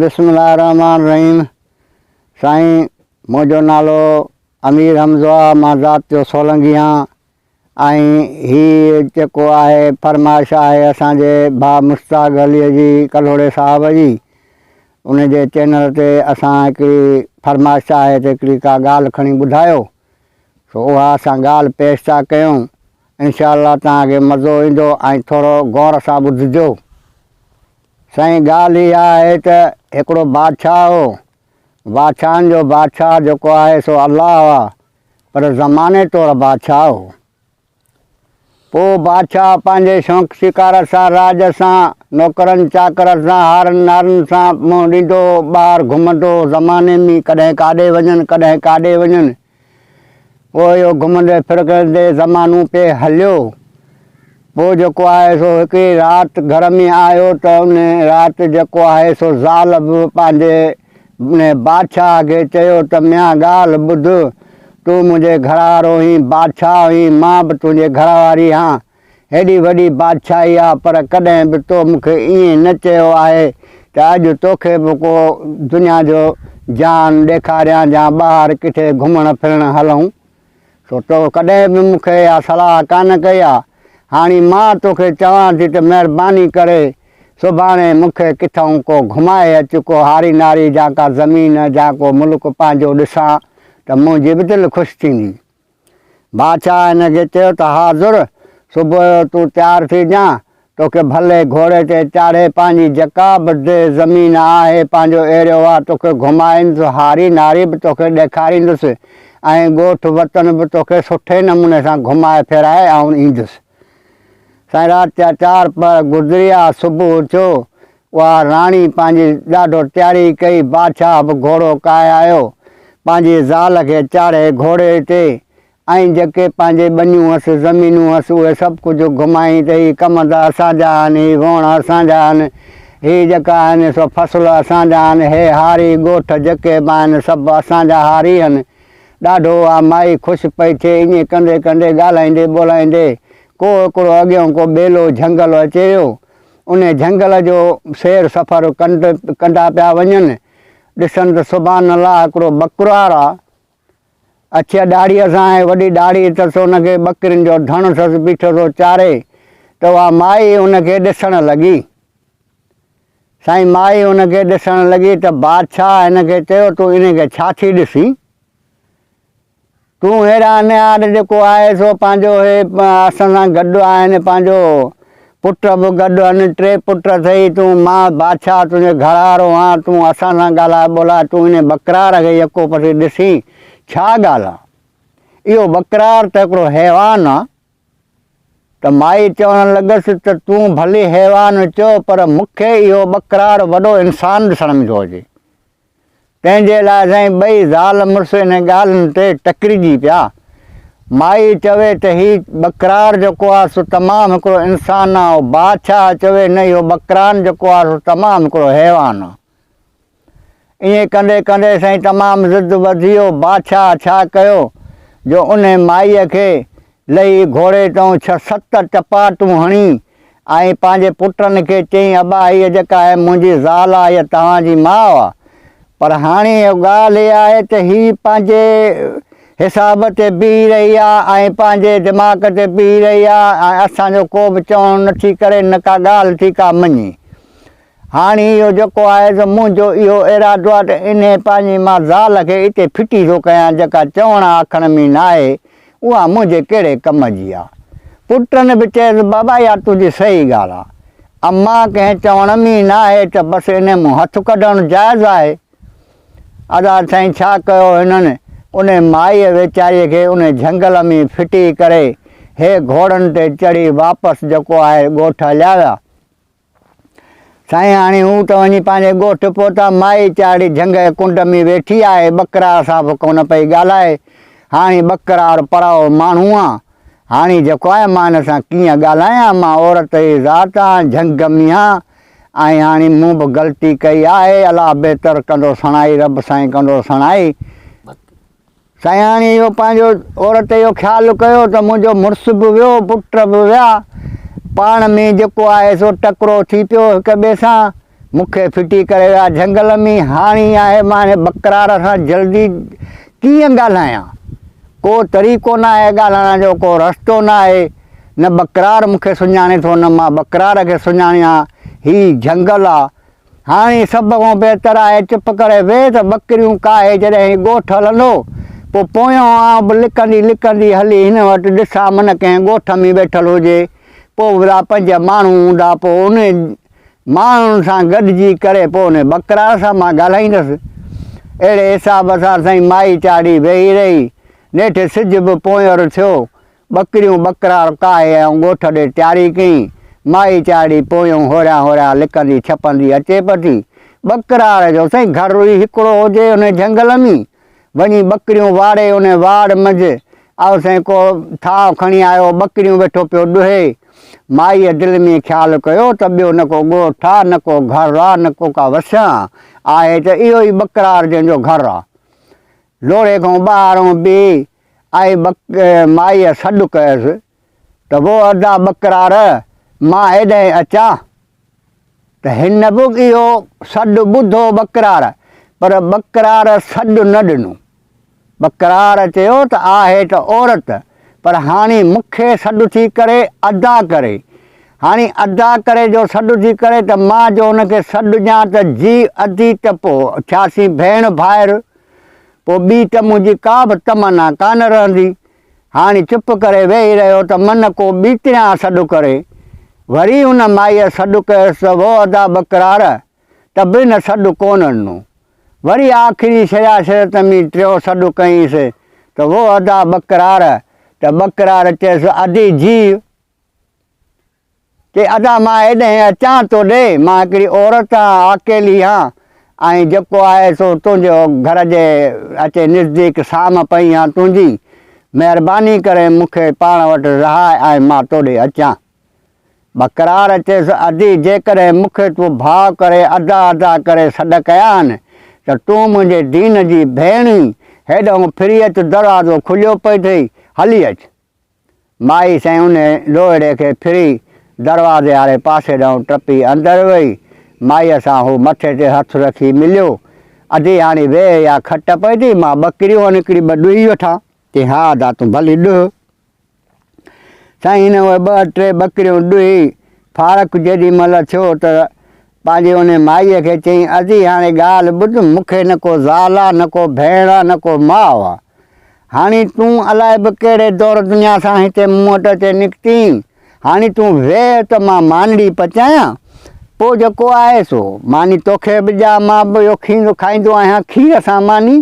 बिस्मिल्लाहिर्रहमानिर्रहीम। साईं मुझो नालो अमीर हमज़ा, मां ज़ात जो सोलंगी हाँ। ही जेको आहे फरमाइश आहे असांजे भाउ मुश्ताक अलीअ जी कलोड़े साहब जी, उन जे चैनल ते असां हिकिड़ी फरमाइश आहे त हिकिड़ी का ॻाल्हि खणी ॿुधायो, सो उहा असां ॻाल्हि पेश था कयूं। इंशाअल्लाह तव्हांखे मज़ो ईंदो ऐं थोरो गौर सां ॿुधिजो। साईं ॻाल्हि इहा आहे त हिकिड़ो बादशाह हो, बादशाहनि जो बादशाह जेको आहे सो अल्लाह आहे, पर ज़माने तौरु बादशाह हो। पोइ बादशाह पंहिंजे शौक़ शिकार सां, राज सां, नौकरनि चाकर सां, हारनि नारनि सां मुंहुं ॾींदो, ॿाहिरि घुमंदो ज़माने में, कॾहिं काॾे वञनि कॾहिं काॾे वञनि। पोइ इहो घुमंदे फिरंदे ज़मानो पे हलियो। पोइ जेको आहे सो हिकिड़ी राति घर में आयो त उन राति जेको आहे सो ज़ाल बि पंहिंजे उन बादशाह खे चयो त मियां ॻाल्हि ॿुध, तूं मुंहिंजे घरवारो हुई, बादशाह हुई, मां बि तुंहिंजे घरवारी हाँ। हेॾी वॾी बादशाही आहे, पर कॾहिं बि तो मूंखे ईअं न चयो आहे त अॼु तोखे बि को दुनिया जो जान ॾेखारियां या ॿाहिरि किथे घुमण फिरण हलूं। सो तो कॾहिं बि मूंखे इहा सलाह कान कई आहे। हाणे मां तोखे चवां थी त महिरबानी करे सुभाणे मूंखे किथां को घुमाए अचु, को हारी नारी या का ज़मीन या को मुल्क पंहिंजो ॾिसां त मुंहिंजी बि दिलि ख़ुशि थींदी। बादशाह हिन खे चयो त हाज़ुर, सुबुह जो तूं तयारु थी जां, तोखे भले घोड़े ते चाढ़े पंहिंजी जेका बि ज़मीन आहे पंहिंजो एरियो आहे तोखे घुमाईंदुसि, हारी नारी बि तोखे ॾेखारींदुसि ऐं ॻोठु वतन बि तोखे सुठे नमूने सां घुमाए फिराए ऐं ईंदुसि। साईं राति जा 4 पहर गुज़रिया, सुबुह जो उहा राणी पंहिंजी ॾाढो तयारी कई। बादशाह बि घोड़ो काए आयो, पंहिंजी ज़ाल खे चाढ़े घोड़े ते ऐं जेके पंहिंजे ॿनियूं हुअसि, ज़मीनूं हुअसि, उहे सभु कुझु घुमाई त हीअ कमंद असांजा आहिनि, हीअ वण असांजा आहिनि, हीअ जेका आहिनि सो फसल असांजा आहिनि, हे हारी ॻोठ जेके बि आहिनि सभु असांजा हारी आहिनि। ॾाढो आहे माई ख़ुशि पई थिए। ईअं कंदे कंदे ॻाल्हाईंदे ॿोलाईंदे को हिकिड़ो अॻियां को ॿेलो झंगल अचे वियो। उन झंगल जो सैर सफ़र कंदा पिया वञनि। ॾिसनि त सुभान अल्लाह हिकिड़ो बकरार आहे, अछे ॾाढ़ीअ सां ऐं वॾी ॾाढ़ी अथसि, हुनखे ॿकरियुनि जो धणु अथसि, बीठो थो चारे। त उहा माई हुनखे ॾिसणु लॻी। साईं माई हुनखे ॾिसणु लॻी त बादशाह हिनखे चयो तूं इनखे छा थी ॾिसी, तूं हेॾा निहार जेको आहे सो पंहिंजो हे असां सां गॾु आहिनि, पंहिंजो पुट बि गॾु आहिनि, 3 पुट अथई, तूं मां बादशाह तुंहिंजे घरवारो आं, तूं असां सां ॻाल्हाए ॿोलाए, तूं इन बकरार खे यको पटी ॾिसी छा ॻाल्हि आहे। इहो बकरार त हिकिड़ो हैवान आहे। त माई चवणु लॻसि त तूं भली हैवान चओ, पर मूंखे इहो बकरार वॾो इंसानु ॾिसण में थो अचे। तंहिंजे लाइ साईं ॿई ज़ाल मुड़ुसु इन ॻाल्हियुनि ते टकरिजी पिया। माई चवे त हीउ बकरार जेको आहे सो तमामु हिकिड़ो इंसानु आहे, बादशाह चवे न इहो बकरान जेको आहे सो तमामु हिकिड़ो हैवान आहे। ईअं कंदे कंदे साईं तमामु ज़िद वधी वियो। बादशाह छा कयो जो उन माईअ खे लही घोड़े तां 6-7 चपाटूं हणी ऐं पंहिंजे पुटनि खे चयईं अबा हीअ जेका आहे मुंहिंजी ज़ाल आहे, हीअ तव्हांजी माउ आहे, पर हाणे ॻाल्हि इहा आहे त हीअ पंहिंजे हिसाब ते बीह रही आहे ऐं पंहिंजे दिमाग़ ते बीह रही आहे ऐं असांजो को बि चवणु नथी करे, न का ॻाल्हि थी का मञे। हाणे इहो जेको आहे त मुंहिंजो इहो इरादो आहे त इन पंहिंजी मां ज़ाल खे हिते फिटी थो कयां, जेका चवणु आखण में न आहे उहा मुंहिंजे कहिड़े कम जी आहे। पुटनि बि चयसि बाबा इहा तुंहिंजी सही ॻाल्हि आहे, अम्मा कंहिं चवण में न आहे त बसि इन मूं हथु कढणु जाइज़ आहे। अदा साईं छा कयो हिननि, उन माईअ वीचारीअ खे उन झंगल में फिटी करे हे घोड़नि ते चढ़ी वापसि जेको आहे ॻोठु हलिया विया। साईं हाणे हू त वञी पंहिंजे ॻोठु पहुता, माई चाढ़ी झंग कुंड में वेठी आहे, बकरार सां बि कोन पई ॻाल्हाए। हाणे बकरार पराओ माण्हू आहे, हाणे जेको आहे मां हिन सां कीअं ॻाल्हायां, मां औरत जी ज़ात आहियां, झंग में आहियां ऐं हाणे मूं बि ग़लती कई आहे, अलाह बहितर कंदो सणाई, रब साईं कंदो सणाई। साईं हाणे इहो पंहिंजो औरत जो ख़्यालु कयो त मुंहिंजो मुड़ुसु बि वियो, पुट बि विया, पाण में जेको आहे सो टकरो थी पियो हिक ॿिए सां। मूंखे फिटी करे विया झंगल में। हाणे आहे मां बकरार सां जल्दी कीअं ॻाल्हायां, को तरीक़ो न आहे ॻाल्हाइण जो, को रस्तो न आहे। न बकरार मूंखे सुञाणे थो, न मां बकरार खे सुञाणियां। ही झंगल आहे। हाणे सभ खां बहितर आहे चुप करे वेह त बकरियूं काहे जॾहिं ॻोठु हलंदो पोइ पोयां आउं बि लिकंदी लिकंदी हली हिन वटि ॾिसां मन कंहिं ॻोठ में वेठल हुजे। पोइ वरी 5 माण्हू हूंदा, पोइ उन माण्हुनि सां गॾिजी करे पोइ उन बकरार सां मां ॻाल्हाईंदुसि। अहिड़े हिसाब सां साईं माई चाढ़ी वेही रही। नेठि सिज बि पोयर थियो। बकरियूं बकरार काहे ऐं ॻोठ ॾे तयारी कई। माई चाढ़ी पोयूं होरिया होरिया लिकंदी छपंदी अचे पई। बकरार जो साईं घर ई हिकिड़ो हुजे उन झंगल में, वञी बकरियूं वाड़े उन वाड़ मंझि ऐं साईं को थांव खणी आयो, बकरियूं वेठो पियो ॾुहे। माईअ दिलि में ख़्यालु कयो त ॿियो न को ॻोठु आहे, न को घरु आहे, न को का वसिया आहे, त इहो ई बकरार जंहिंजो घरु आहे। लोड़े खां ॿाहिरों बि आई माईअ सॾु कयसि त वो अदा बकरार मां हेॾां अचां। त हिन बि इहो सॾु ॿुधो बकरार, पर बकरार सॾु न ॾिनो। बकरार चयो त आहे त औरत, पर हाणे मूंखे सॾु थी करे अदा करे। हाणे अदा करे जो सॾु थी करे त मां जो हुनखे सॾु ॾियां त जी अधी त पोइ थियासीं भेण भाइर, पोइ ॿी त मुंहिंजी का बि तमना कान रहंदी। हाणे चुप करे वेही रहियो त मन को ॿीतरियां सॾु करे। वरी हुन माईअ सॾु कयसि त वो अदा बकरार, त बि न सॾु कोन ॾिनो। वरी आख़िरी शर्त में टियों सॾु कईंसि त वो अदा बकरार, त बकरार चयसि अदी जी के अदा मां हेॾां अचां थो ॾे, मां हिकिड़ी औरत आहियां, अकेली आहियां, ऐं जेको आहे सो तुंहिंजो घर जे अचे नज़दीक साम पई आहे तुंहिंजी, महिरबानी करे मूंखे पाण वटि रहाए ऐं मां तोॾे अचां। बकरार चयसि अदी जेकॾहिं मूंखे तूं भाव करे अदा अदा करे सॾ कया आहिनि त तूं मुंहिंजे दीन जी भेणी, हेॾो फिरी अचु, दरवाज़ो खुलियो पई अथई, हली अचु। माई साईं उन लोहड़े खे फिरी दरवाज़े वारे पासे ॾांहुं टपी अंदरि वई। माईअ सां हू मथे ते हथु रखी मिलियो। अदी हाणे वेह या खट पई थी, मां बकरियूं हिकिड़ी 2 ॾुही वठां। चई हा अदा तूं भली ॾुह। साईं हिन उहे 2-3 बकरियूं ॾुही। फारक जेॾी महिल थियो त पंहिंजी उन माईअ खे चई अदी हाणे ॻाल्हि ॿुध, मूंखे न को ज़ाल आहे, न को भेण आहे, न को माउ आहे। हाणे तूं अलाए बि कहिड़े दौर दुनिया सां हिते मूं वटि अचे निकिती। हाणे तूं वेह त मां मानड़ी पचायां, पोइ जेको आहे सो मानी तोखे बि ॾियां, मां बि इहो खीर खाईंदो आहियां, खीर सां मानी।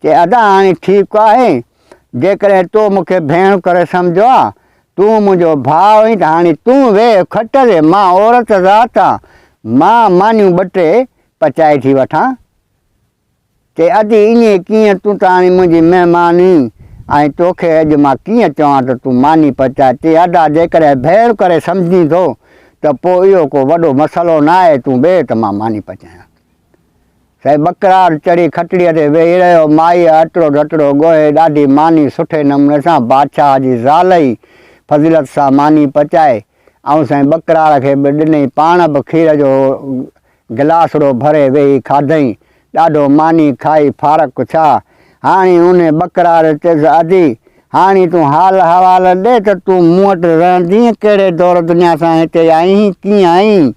चए अदा हाणे ठीकु आहे, जेकॾहिं तो मूंखे भेण करे सम्झो आहे, तूं मुंहिंजो भाउ आहीं, त हाणे तूं वेह खट ते, मां औरत ज़ात आहियां, मां मानियूं 2-3 पचाए थी वठां। चए अदी ईअं कीअं, तूं त हाणे मुंहिंजी महिमानी ऐं तोखे अॼु मां कीअं चवां त तूं मानी पचाए। चए अदा जेकॾहिं भेण करे सम्झी थो त पोइ इहो को वॾो मसइलो न आहे, तूं वेह त मां मानी पचायां। साईं बकरार चढ़ी खटड़ीअ ते वेही रहियो। माईअ अटड़ो ढटड़ो ॻोहे ॾाढी मानी सुठे नमूने सां बादशाह जी ज़ाल ई फज़ीलत सां मानी पचाए ऐं साईं बकरार खे बि ॾिनई। पाण बि खीर जो गिलासड़ो भरे वेही खाधई। ॾाढो मानी खाई फारक छा। हाणे उन बकरार चयसि अदी हाणे तूं हाल हवाल ॾे त तूं मूं वटि रहंदी कहिड़े दौर दुनिया सां हिते आई, कीअं आई।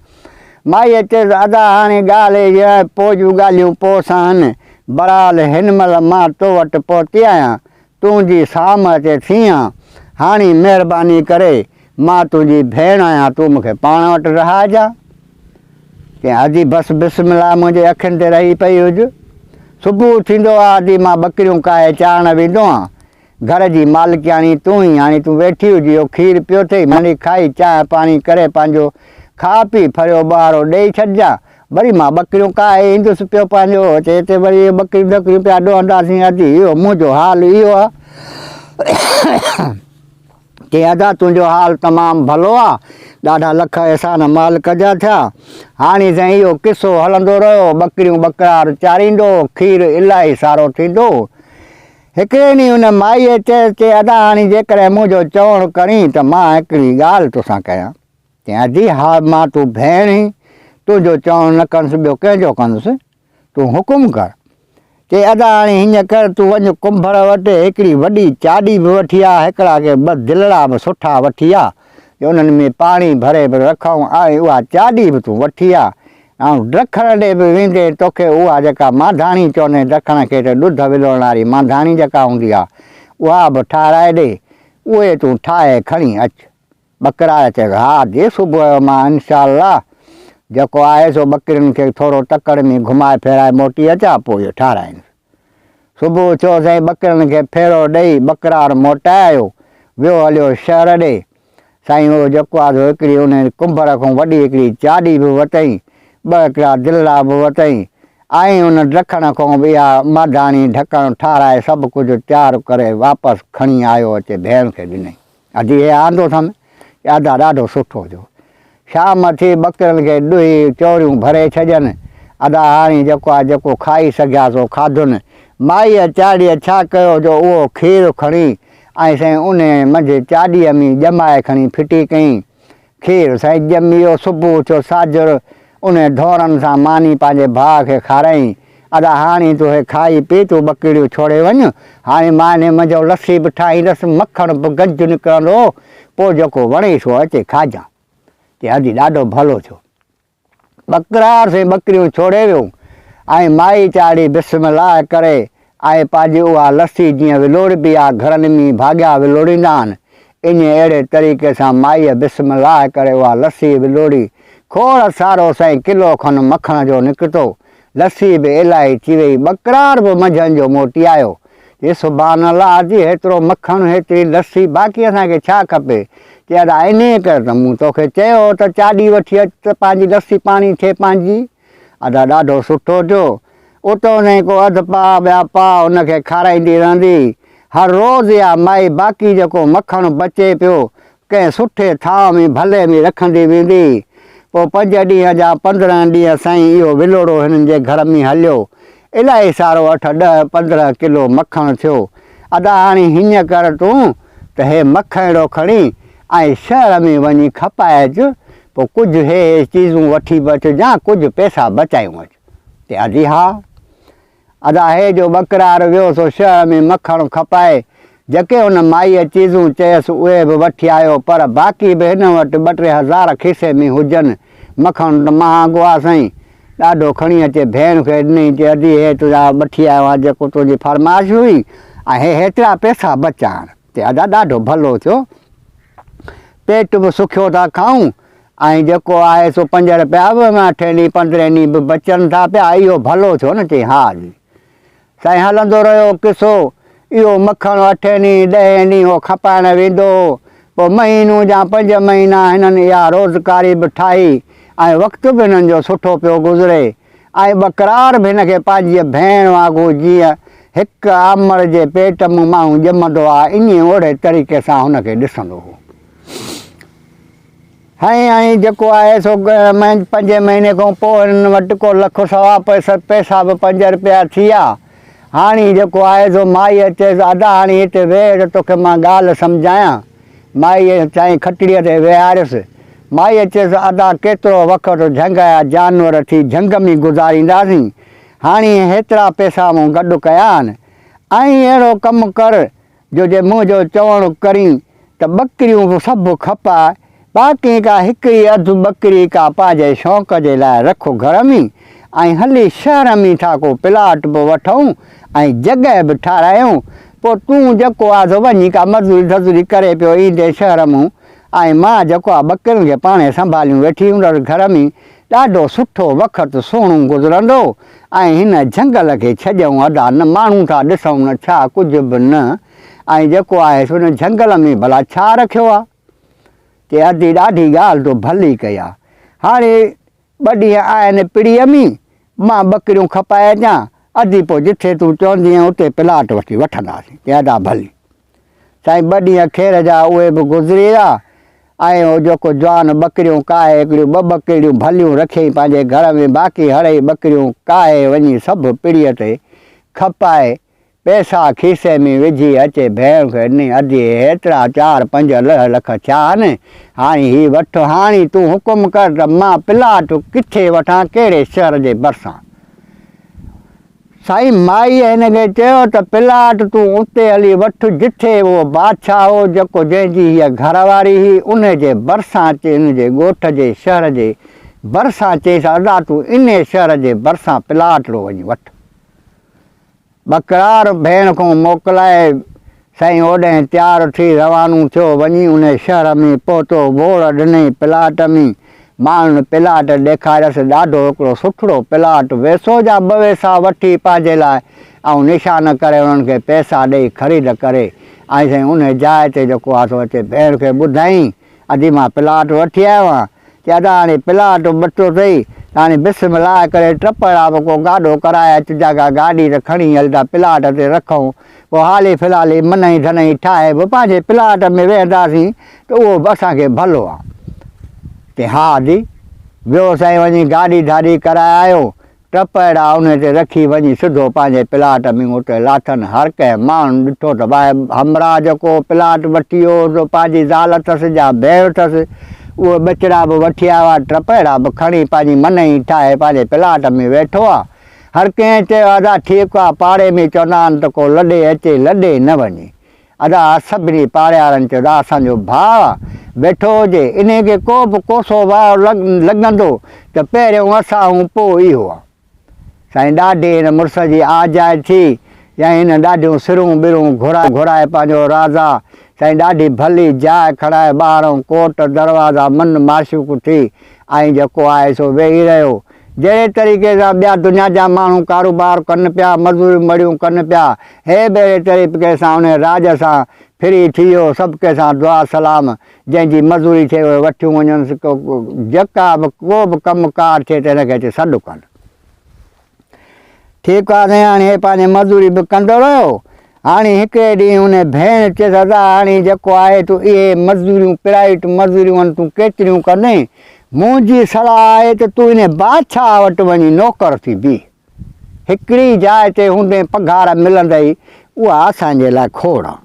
माईअ चयसि अदा हाणे ॻाल्हि इहा, पोइ जूं ॻाल्हियूं पोइ सां आहिनि, बहरहाल हिन महिल मां तो वटि पहुती आहियां, तुंहिंजी साम अचे थी आहियां। हाणे महिरबानी करे मां तुंहिंजी भेण आहियां, तूं मूंखे पाण वटि रहाइजां। चई अदी बसि बिस्मिल्लाह मुंहिंजे अखियुनि ते रही पई हुज। सुबुह थींदो आहे अदी मां बकरियूं काहे चारण वेंदो आहियां। घर जी मालिकियाणी तूं ई, हाणे तूं वेठी हुजी, इहो खीर पियो अथई, मानी खाई चांहि पाणी करे पंहिंजो खा पी फरियो ॿारो ॾेई छॾिजां। वरी मां बकरियूं काहे ईंदुसि पियो पंहिंजो। चए हिते वरी बकरियूं ॿकरियूं पिया ॾोहंदासीं। अदी इहो मुंहिंजो हाल इहो आहे। चई अदा तुंहिंजो हाल तमामु भलो आहे, ॾाढा लख अहसान मालिक जा थिया। हाणे साईं इहो किसो हलंदो रहियो, बकरियूं बकरार चारींदो, खीर इलाही सारो थींदो। हिकिड़े ॾींहुं हुन माईअ चए अदा हाणे जेकॾहिं मुंहिंजो चवणु करी त मां हिकिड़ी ॻाल्हि तोसां कयां। चई अदी हा मां तूं भेण ई, तुंहिंजो चवणु न कंदुसि ॿियो कंहिंजो कंदुसि, तूं हुकुम कर। चई अदा हाणे हीअं कर, तूं वञ कुंभर वटि हिकिड़ी वॾी चाॾी बि वठी आ, हिकिड़ा के ॿ दिलड़ा बि सुठा वठी आ, उन्हनि में पाणी भरे बि रखूं, ऐं उहा चाॾी बि तूं वठी आ, ऐं ॾखण ॾे बि वेंदे तोखे उहा जेका माधाणी चवंदा आहिनि ॾखण खे, त ॾुध विलोड़ण वारी माधाणी जेका हूंदी आहे उहा बि ठाराए ॾे, उहे तूं ठाहे खणी अचु। ॿकरा चए हा दे, सुबुह जो मां इनशा जेको आहे सो ॿकरियुनि खे थोरो तकड़ि में घुमाए फिराए मोटी अचां, पोइ इहो ठाराईंदुसि। सुबुह चयो साईं ॿकरियुनि खे फेरो ॾेई ॿकरार मोटाए आयो, वियो हलियो शहर ॾे। साईं उहो जेको आहे सो हिकिड़ी उन कुंभर खां वॾी हिकिड़ी चाॾी बि वरितई, ॿ हिकिड़ा दिलड़ा बि वरितई, ऐं उन ॾखण खां बि इहा माधाणी ढकणु ठाराए सभु कुझु तयारु करे वापसि खणी आयो अचे भेण खे ॾिनई। अॼु इहे आंदो अथमि, यादा ॾाढो सुठो थियो। शाम थी ॿकरियुनि खे ॾुही चोरियूं भरे छॾनि, अदा हाणे जेको आहे जेको खाई सघिया सो खाधुनि। माईअ चाॾीअ छा कयो जो उहो खीरु खणी ऐं साईं उन मंझि चाॾीअ में ॼमाए खणी फिटी कयईं, खीरु साईं ॼमी वियो। सुबुह थियो साझर, उन धोरनि सां मानी पंहिंजे भाउ खे खाराईं, अदा हाणे तूं हे खाई पी तूं ॿकरियूं छोड़े वञु, हाणे मां हिन मंझि लस्सी बि ठाहींदसि, मखण बि गंज निकिरंदो, पोइ जेको वणे सो अचे खाजां। चई अॼु ॾाढो भलो थियो। ॿकरार से ॿकरियूं छोड़े वियो, ऐं माई चाढ़ी बिस्मिल्लाह करे ऐं पंहिंजी उहा लस्सी जीअं विलोड़बी आहे, घरनि में भाॻिया विलोड़ींदा आहिनि, इन अहिड़े तरीक़े सां माईअ बिस्मिल्लाह करे उहा लस्सी विलोड़ी। खोड़ सारो साईं किलो खनि मखण जो निकितो, लस्सी बि इलाही थी वई। ॿकरार बि मंझंदि जो मोटी आयो, हे सुभान अल्लाह, अॼु हेतिरो मखणु हेतिरी लस्सी, बाक़ी असांखे छा खपे। चई अदा इन करे त मूं तोखे चयो त चाॾी वठी अच त पंहिंजी लस्सी पाणी थिए पंहिंजी। अदा ॾाढो सुठो थियो। उतो न को अधु पाउ ॿिया पाउ हुनखे खाराईंदी रहंदी। हर रोज़ु इहा माई बाक़ी जेको मखणु बचे पियो कंहिं सुठे थांव में भले में रखंदी वेंदी। पोइ 5 ॾींहं जा 15 ॾींहं साईं इहो विलोड़ो हिननि जे घर में हलियो, इलाही सारो 8, 10, 15 किलो मखणु थियो। अदा हाणे हीअं कर तूं त हे मखणो खणी ऐं शहर में वञी खपाए अचु, पोइ कुझु हे चीज़ूं वठी बि अचिजांइ, कुझु पैसा बचायूं अचु। ते अजी हा। अदा हे जो ॿकरार वियो सो शहर में मखणु खपाए, जेके हुन माईअ चीज़ूं चयसि उहे बि वठी आयो, पर बाक़ी बि हिन वटि 2-3 हज़ार खीसे में हुजनि। मखणु त महांगो आहे साईं, ॾाढो खणी अचे भेण खे ॾिनई, चई अॼु हे तुंहिंजा वठी आयो आहे जेको तुंहिंजी फरमाइश हुई, ऐं हे हेतिरा पैसा बचाइण। ते अदा ॾाढो भलो थियो, पेट बि सुखियो था खाऊं, ऐं जेको आहे सो 5 रुपया बि 8 ॾींहं 15 ॾींहं बि बचनि था पिया, इहो भलो थियो न। चई हा जी। साईं हलंदो रहियो किसो, इहो मखणु 8 ॾींहं 10 ॾींहं उहो खपाइण वेंदो, पोइ महीनो या 5 महीना हिननि इहा रोज़गारी बि ठाही, ऐं वक़्तु बि हिननि जो सुठो पियो गुज़रे, ऐं ॿकरार बि हिनखे पंहिंजी भेण वांगुरु जीअं हिकु आमड़ जे पेट में माण्हू ॼमंदो आहे, इन ओड़े तरीक़े सां हुनखे ॾिसंदो हो। ऐं जेको आहे सो 5 महीने खां पोइ हिननि वटि को 1,000,000 पैसा बि 5 रुपया थी विया। हाणे जेको आहे सो माई चएसि अदा हाणे हिते वेह त तोखे मां ॻाल्हि सम्झायां। माईअ साईं खटिड़ीअ ते वेहारियसि। माईअ चएसि अदा केतिरो वक़्तु झंग जा जानवर थी झंग में गुज़ारींदासीं, हाणे हेतिरा पैसा मूं गॾु कया आहिनि, ऐं अहिड़ो कमु कर जो जे मुंहिंजो चवणु करीं त ॿकरियूं बि सभु खपाए, बाक़ी का हिकिड़ी अधु ॿकरी का पंहिंजे शौक़ जे लाइ रखो घर में, ऐं हली शहर में था को प्लाट बि वठूं ऐं जॻह बि ठारायूं। पोइ तूं जेको आहे सो वञी का मज़ूरी धज़ूरी करे पियो ईंदे शहर मां, ऐं मां जेको आहे ॿकरियुनि खे पाणे संभालियूं वेठी हूंदसि घर में, ॾाढो सुठो वक़्तु सुहिणो गुज़रंदो। ऐं हिन झंगल खे छॾूं अदा, न माण्हू था ॾिसूं न छा कुझु बि न, ऐं जेको आहे सो हिन झंगल में भला छा रखियो आहे। चई अदी ॾाढी ॻाल्हि तो भली कई आहे। हाणे 2 ॾींहं आहिनि पिड़ीअ में, मां ॿकरियूं खपाए अचां, अदी पोइ जिथे तूं चवंदी उते प्लाट वठी वठंदासीं। चई अदा भली। साईं 2 ॾींहं खेर जा उहे बि गुज़री विया, ऐं उहो जेको जवान ॿकरियूं काए हिकिड़ियूं 2 ॿकरियूं भलियूं रखियईं पंहिंजे घर में, बाक़ी हड़ई ॿकरियूं काए वञी सभु पिड़ीअ ते खपाए पैसा खीसे में विझी अचे भेण खे ॾिनी अॼु हेतिरा 4-5 लख थिया आहिनि, हाणे हीउ वठि, हाणे तूं हुकुम कर त मां प्लाट किथे वठां, कहिड़े शहर जे भरिसां। साईं माईअ हिनखे चयो त प्लाट तूं उते हली वठि जिथे उहो बादशाह हो जेको जंहिंजी हीअ घरवारी हुई, उन जे भरिसां अचे, उन जे ॻोठ जे शहर जे भरिसां चईसि अदा तूं इन शहर जे भरिसां प्लाट रो वञी वठि। बकरार भेण खां मोकिलाए साईं ओॾे तयारु थी रवानो थियो, वञी उन शहर में पहुतो, बोड़ ॾिनई प्लाट में, माण्हुनि प्लाट ॾेखारियसि, ॾाढो हिकिड़ो सुठो प्लाट, वैसो जा 2 वैसा वठी पंहिंजे लाइ ऐं निशान करे उन्हनि खे पैसा ॾेई ख़रीद करे ऐं साईं उन जाइ ते जेको आहे सो अचे भेण खे ॿुधाई अॼु मां प्लाट वठी आयो आहियां। चए हाणे प्लाट वठो अथई, हाणे बिस्मिल्लाह करे टपड़ा बि को गाॾो कराए अचिजा, गाॾी त खणी हलंदा प्लाट ते रखूं, पोइ हाली फ़िलहाल मनई धनई ठाहे बि पंहिंजे प्लाट में वेहंदासीं त उहो बि असांखे भलो आहे। ते हा दी वियो साईं, वञी गाॾी धाॾी कराए आयो, टपड़ा उन ते रखी वञी सिधो पंहिंजे प्लाट में उते लाथनि। हर कंहिं माण्हू ॾिठो त भाई हमरा जेको प्लाट वठी वियो पंहिंजी ज़ाल अथसि या भेण अथसि, उहो ॿचिड़ा बि वठी आयो आहे, टपड़ा बि खणी पंहिंजी मनई ठाहे पंहिंजे प्लाट में वेठो आहे। हर कंहिं चयो अदा ठीकु आहे, पाड़े में चवंदा आहिनि त को लॾे अचे लॾे न वञे, अदा सभिनी पाड़े वारनि चयो अदा असांजो भाउ आहे वेठो हुजे, इन खे को बि कोसो वाह लॻंदो त पहिरियों असां ऐं पोइ इहो आहे। साईं ॾाढी हिन मुड़ुस जी आजाए थी, या हिन ॾाढियूं सिरूं ॿिरूं घुराए पंहिंजो राजा साईं ॾाढी भली जाइ खणाए ॿाहिरों कोट दरवाज़ा मन माशूक थी ऐं जेको आहे सो वेही रहियो। जहिड़े तरीक़े सां ॿिया दुनिया जा माण्हू कारोबार कनि पिया, मज़ूरियूं मड़ियूं कनि पिया, हे ॿेड़े तरीक़े सां उन राज सां फ्री थी वियो, सभु कंहिंसां दुआ सलाम, जंहिंजी मज़ूरी थिए उहे वठियूं वञनि, जेका बि को बि कमुकार थिए त हिनखे अचे सॾु कनि। ठीकु आहे साईं, हाणे पंहिंजी मज़ूरी बि कंदो रहियो। हाणे हिकिड़े ॾींहुं उन भेण चए दादा हाणे जेको आहे तूं इहे मज़ूरियूं प्राइवेट मज़ूरियूं आहिनि तूं केतिरियूं कंदे, मुंहिंजी सलाह आहे त तूं इन बादशाह वटि वञी नौकर थी बीह, हिकिड़ी जाइ ते हूंदे पघार मिलंदई, उहा असांजे लाइ खोड़ आहे।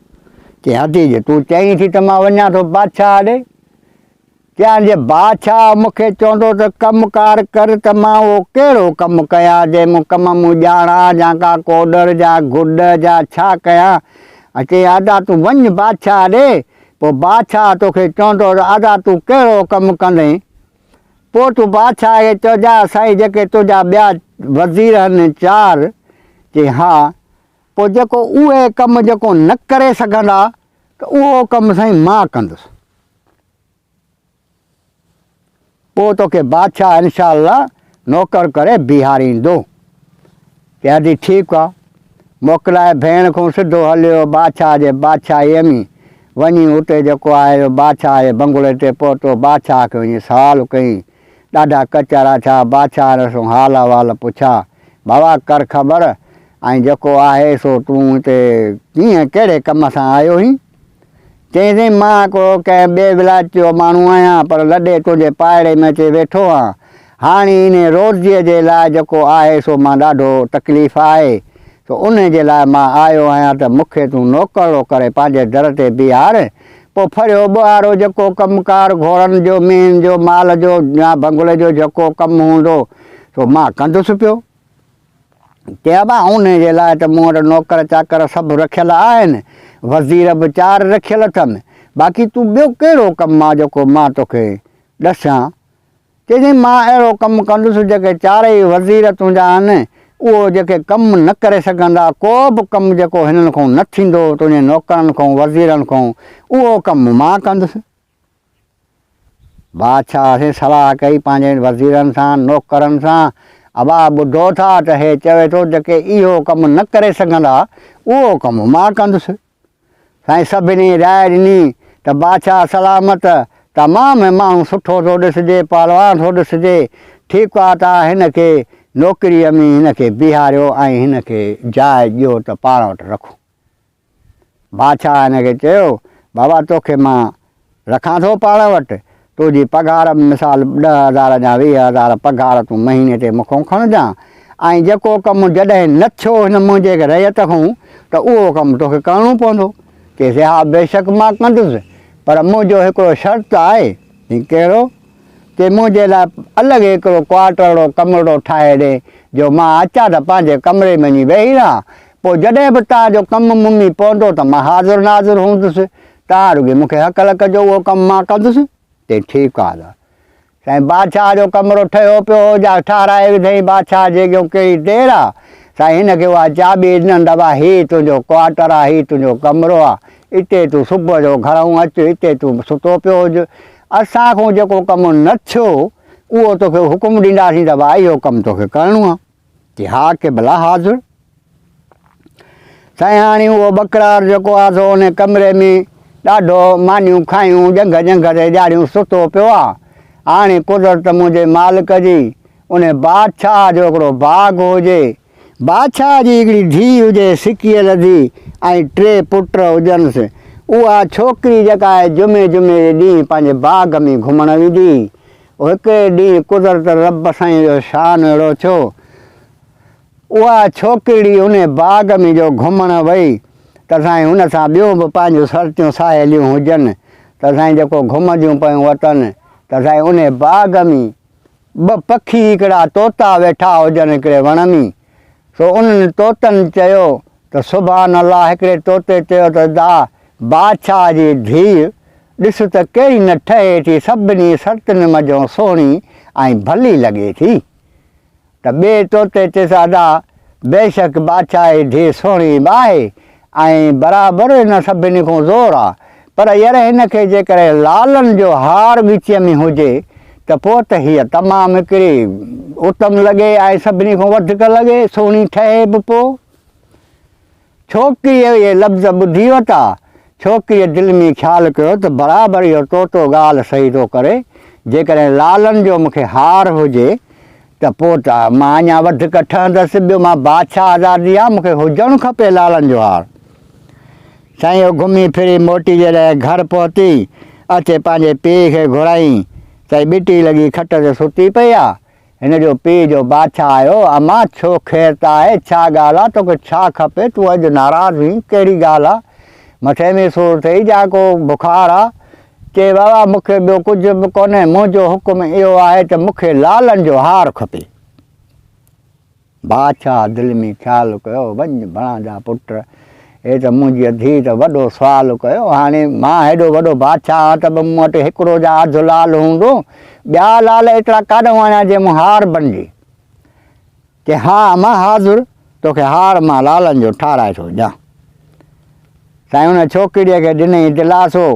चई हदीज तूं चईं थी त मां वञा थो बादशाह ॾे, चयां जे बादशाह मूंखे चवंदो त कमुकार कर त मां उहो कहिड़ो कमु कयां, जंहिं मूं कम मूं ॼाणा या का कोडर जा गुड जा छा कयां। चई अदा तूं वञ बादशाह ॾे, पोइ बादशाह तोखे चवंदो त अदा तूं कहिड़ो कमु कंदे, पोइ तूं बादशाह खे चइजां साईं जेके तुंहिंजा ॿिया वज़ीर आहिनि 4, चई हा, पोइ जेको उहे कमु जेको न करे सघंदा त उहो कमु साईं मां कंदुसि, पोइ तोखे बादशाह इनशाअल्लाह नौकर करे बीहारींदो। चई ठीकु आहे, मोकिलाए भेण खां सिधो हलियो बादशाह जे बादशाहीअ में, वञी उते जेको आहे बादशाह जे बंगले ते पहुतो, बादशाह खे वञी सुवाल कई, ॾाढा कचारा छा, बादशाह हिन हाल अहिवाल पुछा, बाबा कर ख़बर ऐं जेको आहे सो तूं हिते कीअं कहिड़े कम सां आयो हुई। चईं मां को कंहिं ॿिए विलायत जो माण्हू आहियां, पर लॾे तुंहिंजे पाड़े में अची वेठो आहियां, हाणे इन रोज़ीअ जे लाइ जेको आहे सो मां ॾाढो तकलीफ़ आहे, सो उन जे लाइ मां आयो आहियां त मूंखे तूं नौकरो करे पंहिंजे दर ते बीहार, पोइ फरियो ॿुहारो जेको कमुकार घोड़नि जो मीन जो माल जो या बंगले जो जेको कमु हूंदो सो मां कंदुसि पियो। चया बा उन जे लाइ त मूं वटि नौकर चाकर सभु रखियल आहिनि, वज़ीर बि 4 रखियल अथनि, बाक़ी तूं ॿियो कहिड़ो कमु आहे जेको मां तोखे ॾसां। चई मां अहिड़ो कमु कंदुसि जेके 4 वज़ीर तुंहिंजा आहिनि उहो जेके कमु न करे सघंदा, को बि कमु जेको हिननि खां न थींदो तुंहिंजे नौकरनि खां वज़ीरनि खां, उहो कमु मां कंदुसि। बादशाह से सलाह कई पंहिंजे वज़ीरनि सां नौकरनि सां, अबा ॿुधो था त हे चवे थो जेके इहो कमु न करे सघंदा उहो कमु मां कंदुसि। साईं सभिनी राय ॾिनी त बादशाह सलामत, तमामु माण्हू सुठो थो ॾिसिजे, पहलवान थो ॾिसिजे, ठीकु आहे तव्हां हिन खे नौकिरीअ में हिन खे बीहारियो ऐं हिन खे जाइ ॾियो त पाण वटि रखो। बादशाह हिन खे चयो बाबा तोखे मां रखां थो पाण वटि, तुंहिंजी पघार मिसाल 10,000 या 20,000 पघार तूं महीने ते मूंखां खणजांइ ऐं जेको कमु जॾहिं नथो हिन मुंहिंजे रयत खां त उहो कमु तोखे करिणो पवंदो। चइसि हा बेशक मां कंदुसि, पर मुंहिंजो हिकिड़ो शर्त आहे। कहिड़ो? कि मुंहिंजे लाइ अलॻि हिकिड़ो क्वार्टर कमिरो ठाहे ॾे, जो मां अचां त पंहिंजे कमिरे में वञी वेही रहां। पोइ जॾहिं बि तव्हांजो कमु मुमी पवंदो त मां हाज़ुरु नाज़ुरु हूंदुसि, तव्हां रुॻी मूंखे हकल कजो, उहो कमु मां कंदुसि। ते ठीकु आहे त साईं बादशाह जो कमिरो ठहियो पियो हो, जा ठाराए विधई बादशाह जे अॻियां कहिड़ी देरि आहे। साईं हिनखे उहा चाबी ॾिननि, दॿा हीउ तुंहिंजो क्वार्टर आहे, हीउ तुंहिंजो कमिरो आहे, हिते तूं सुबुह जो घरऊं अचु, हिते तूं सुतो पियो हुजु। असांखां जेको कमु न थियो उहो तोखे हुकुम ॾींदासीं त भाई इहो कमु तोखे करिणो आहे। की हा के भला हाज़ुरु। साईं हाणे उहो बकरार जेको आहे सो उन कमिरे में ॾाढो मानियूं खायूं, जंघ जंघ ते ॼाड़ियूं सुतो पियो आहे। हाणे कुदरत मुंहिंजे मालिक जी, उन बादशाह जो हिकिड़ो बाग़ हुजे, बादशाह जी हिकिड़ी धीउ हुजे सिकीअल धीउ, ऐं 3 पुट हुजनिसि। उहा छोकिरी जेका आहे जुमे जुमे जे ॾींहुं पंहिंजे बाग़ में घुमणु वेंदी। हिकिड़े ॾींहुं कुदरत रब साईं जो शान अहिड़ो थियो, उहा छोकिरी उन बाग़ में जो घुमणु वई त साईं हुन सां ॿियूं बि पंहिंजूं सरतियूं साहेलियूं हुजनि त साईं जेको घुमंदियूं पियूं वतनि त साईं उन बाग़ में 2 पखी हिकिड़ा तोता वेठा हुजनि हिकिड़े वण में। सो उन्हनि तोतनि चयो त सुभान अल्लाह। हिकिड़े तोते चयो त दा बादशाह जी धीउ ॾिस त कहिड़ी न ठहे थी, सभिनी सर्तुनि मज़ो सुहिणी ऐं भली लॻे थी। त ॿिए तोते चइसि अदा बेशक बादशाह जी धीउ सुहिणी बि आहे ऐं बराबरि हिन सभिनी खां ज़ोर आहे, पर यार हिनखे जेकॾहिं लालनि जो हार विच में हुजे त पोइ त हीअ तमामु हिकिड़ी उत्तम लॻे ऐं सभिनी खां वधीक लॻे, सुहिणी ठहे बि। पोइ छोकिरीअ इहे लफ़्ज़ ॿुधी वरिता। छोकिरीअ दिलि में ख़्यालु कयो त बराबरि इहो तोतो ॻाल्हि सही थो करे, जेकॾहिं लालनि जो मूंखे हार हुजे त पोइ त मां अञा वधीक ठहंदसि। ॿियो मां बादशाह आज़ादी आहे, मूंखे हुजणु खपे लालनि जो हार। साईं घुमी फिरी मोटी जॾहिं घर पहुती, अचे पंहिंजे पीउ खे घुराई। साईं ॿिटी लॻी खट ते सुती पई आहे। हिन जो पीउ जो बादशाह आयो, अमा छो ख़ैरु त आहे, छा ॻाल्हि आहे, तोखे छा खपे, तूं अॼु नाराज़ हुई, कहिड़ी ॻाल्हि आहे, मथे में सूरु अथई या को बुखार आहे? चए बाबा मूंखे ॿियो कुझु बि कोन्हे, मुंहिंजो हुकुम इहो आहे त मूंखे लालनि जो हार खपे। बादशाह दिलि में ख़्यालु कयो, वञ भणा जा पुट, हे त मुंहिंजी धीउ त वॾो सुवालु कयो। हाणे मां हेॾो वॾो बादशाह आहियां त मूं वटि हिकिड़ो जा अधु लाल हूंदो, ॿिया लाल एतिरा काॾों आणिया जे मूं हार बणिजे। कि हा मां हाज़ुरु, तोखे हार मां लालनि जो ठाराए थो ॾियां। साईं हुन छोकिरीअ खे ॾिनई दिलासो।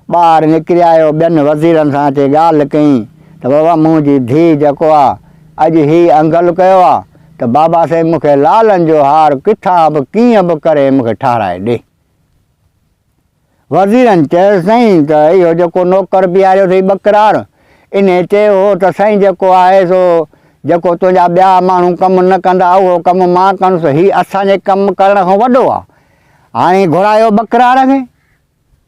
ॿाहिरि निकिरी आयो, ॿियनि वज़ीरनि सां अचे ॻाल्हि कई त बाबा मुंहिंजी धीउ जेको आहे अॼु हीउ अंगल कयो आहे त बाबा साईं मूंखे लालनि जो हार किथां बि कीअं बि करे मूंखे ठाराए ॾे। वज़ीरनि चयोसि साईं त इहो जेको नौकर बीहारियो अथई बकरार, इन चयो हो त साईं जेको आहे सो जेको तुंहिंजा ॿिया माण्हू कमु न कंदा उहो कमु मां कंदुसि, हीउ असांजे कमु करण खां वॾो आहे। हाणे घुरायो बकरार खे।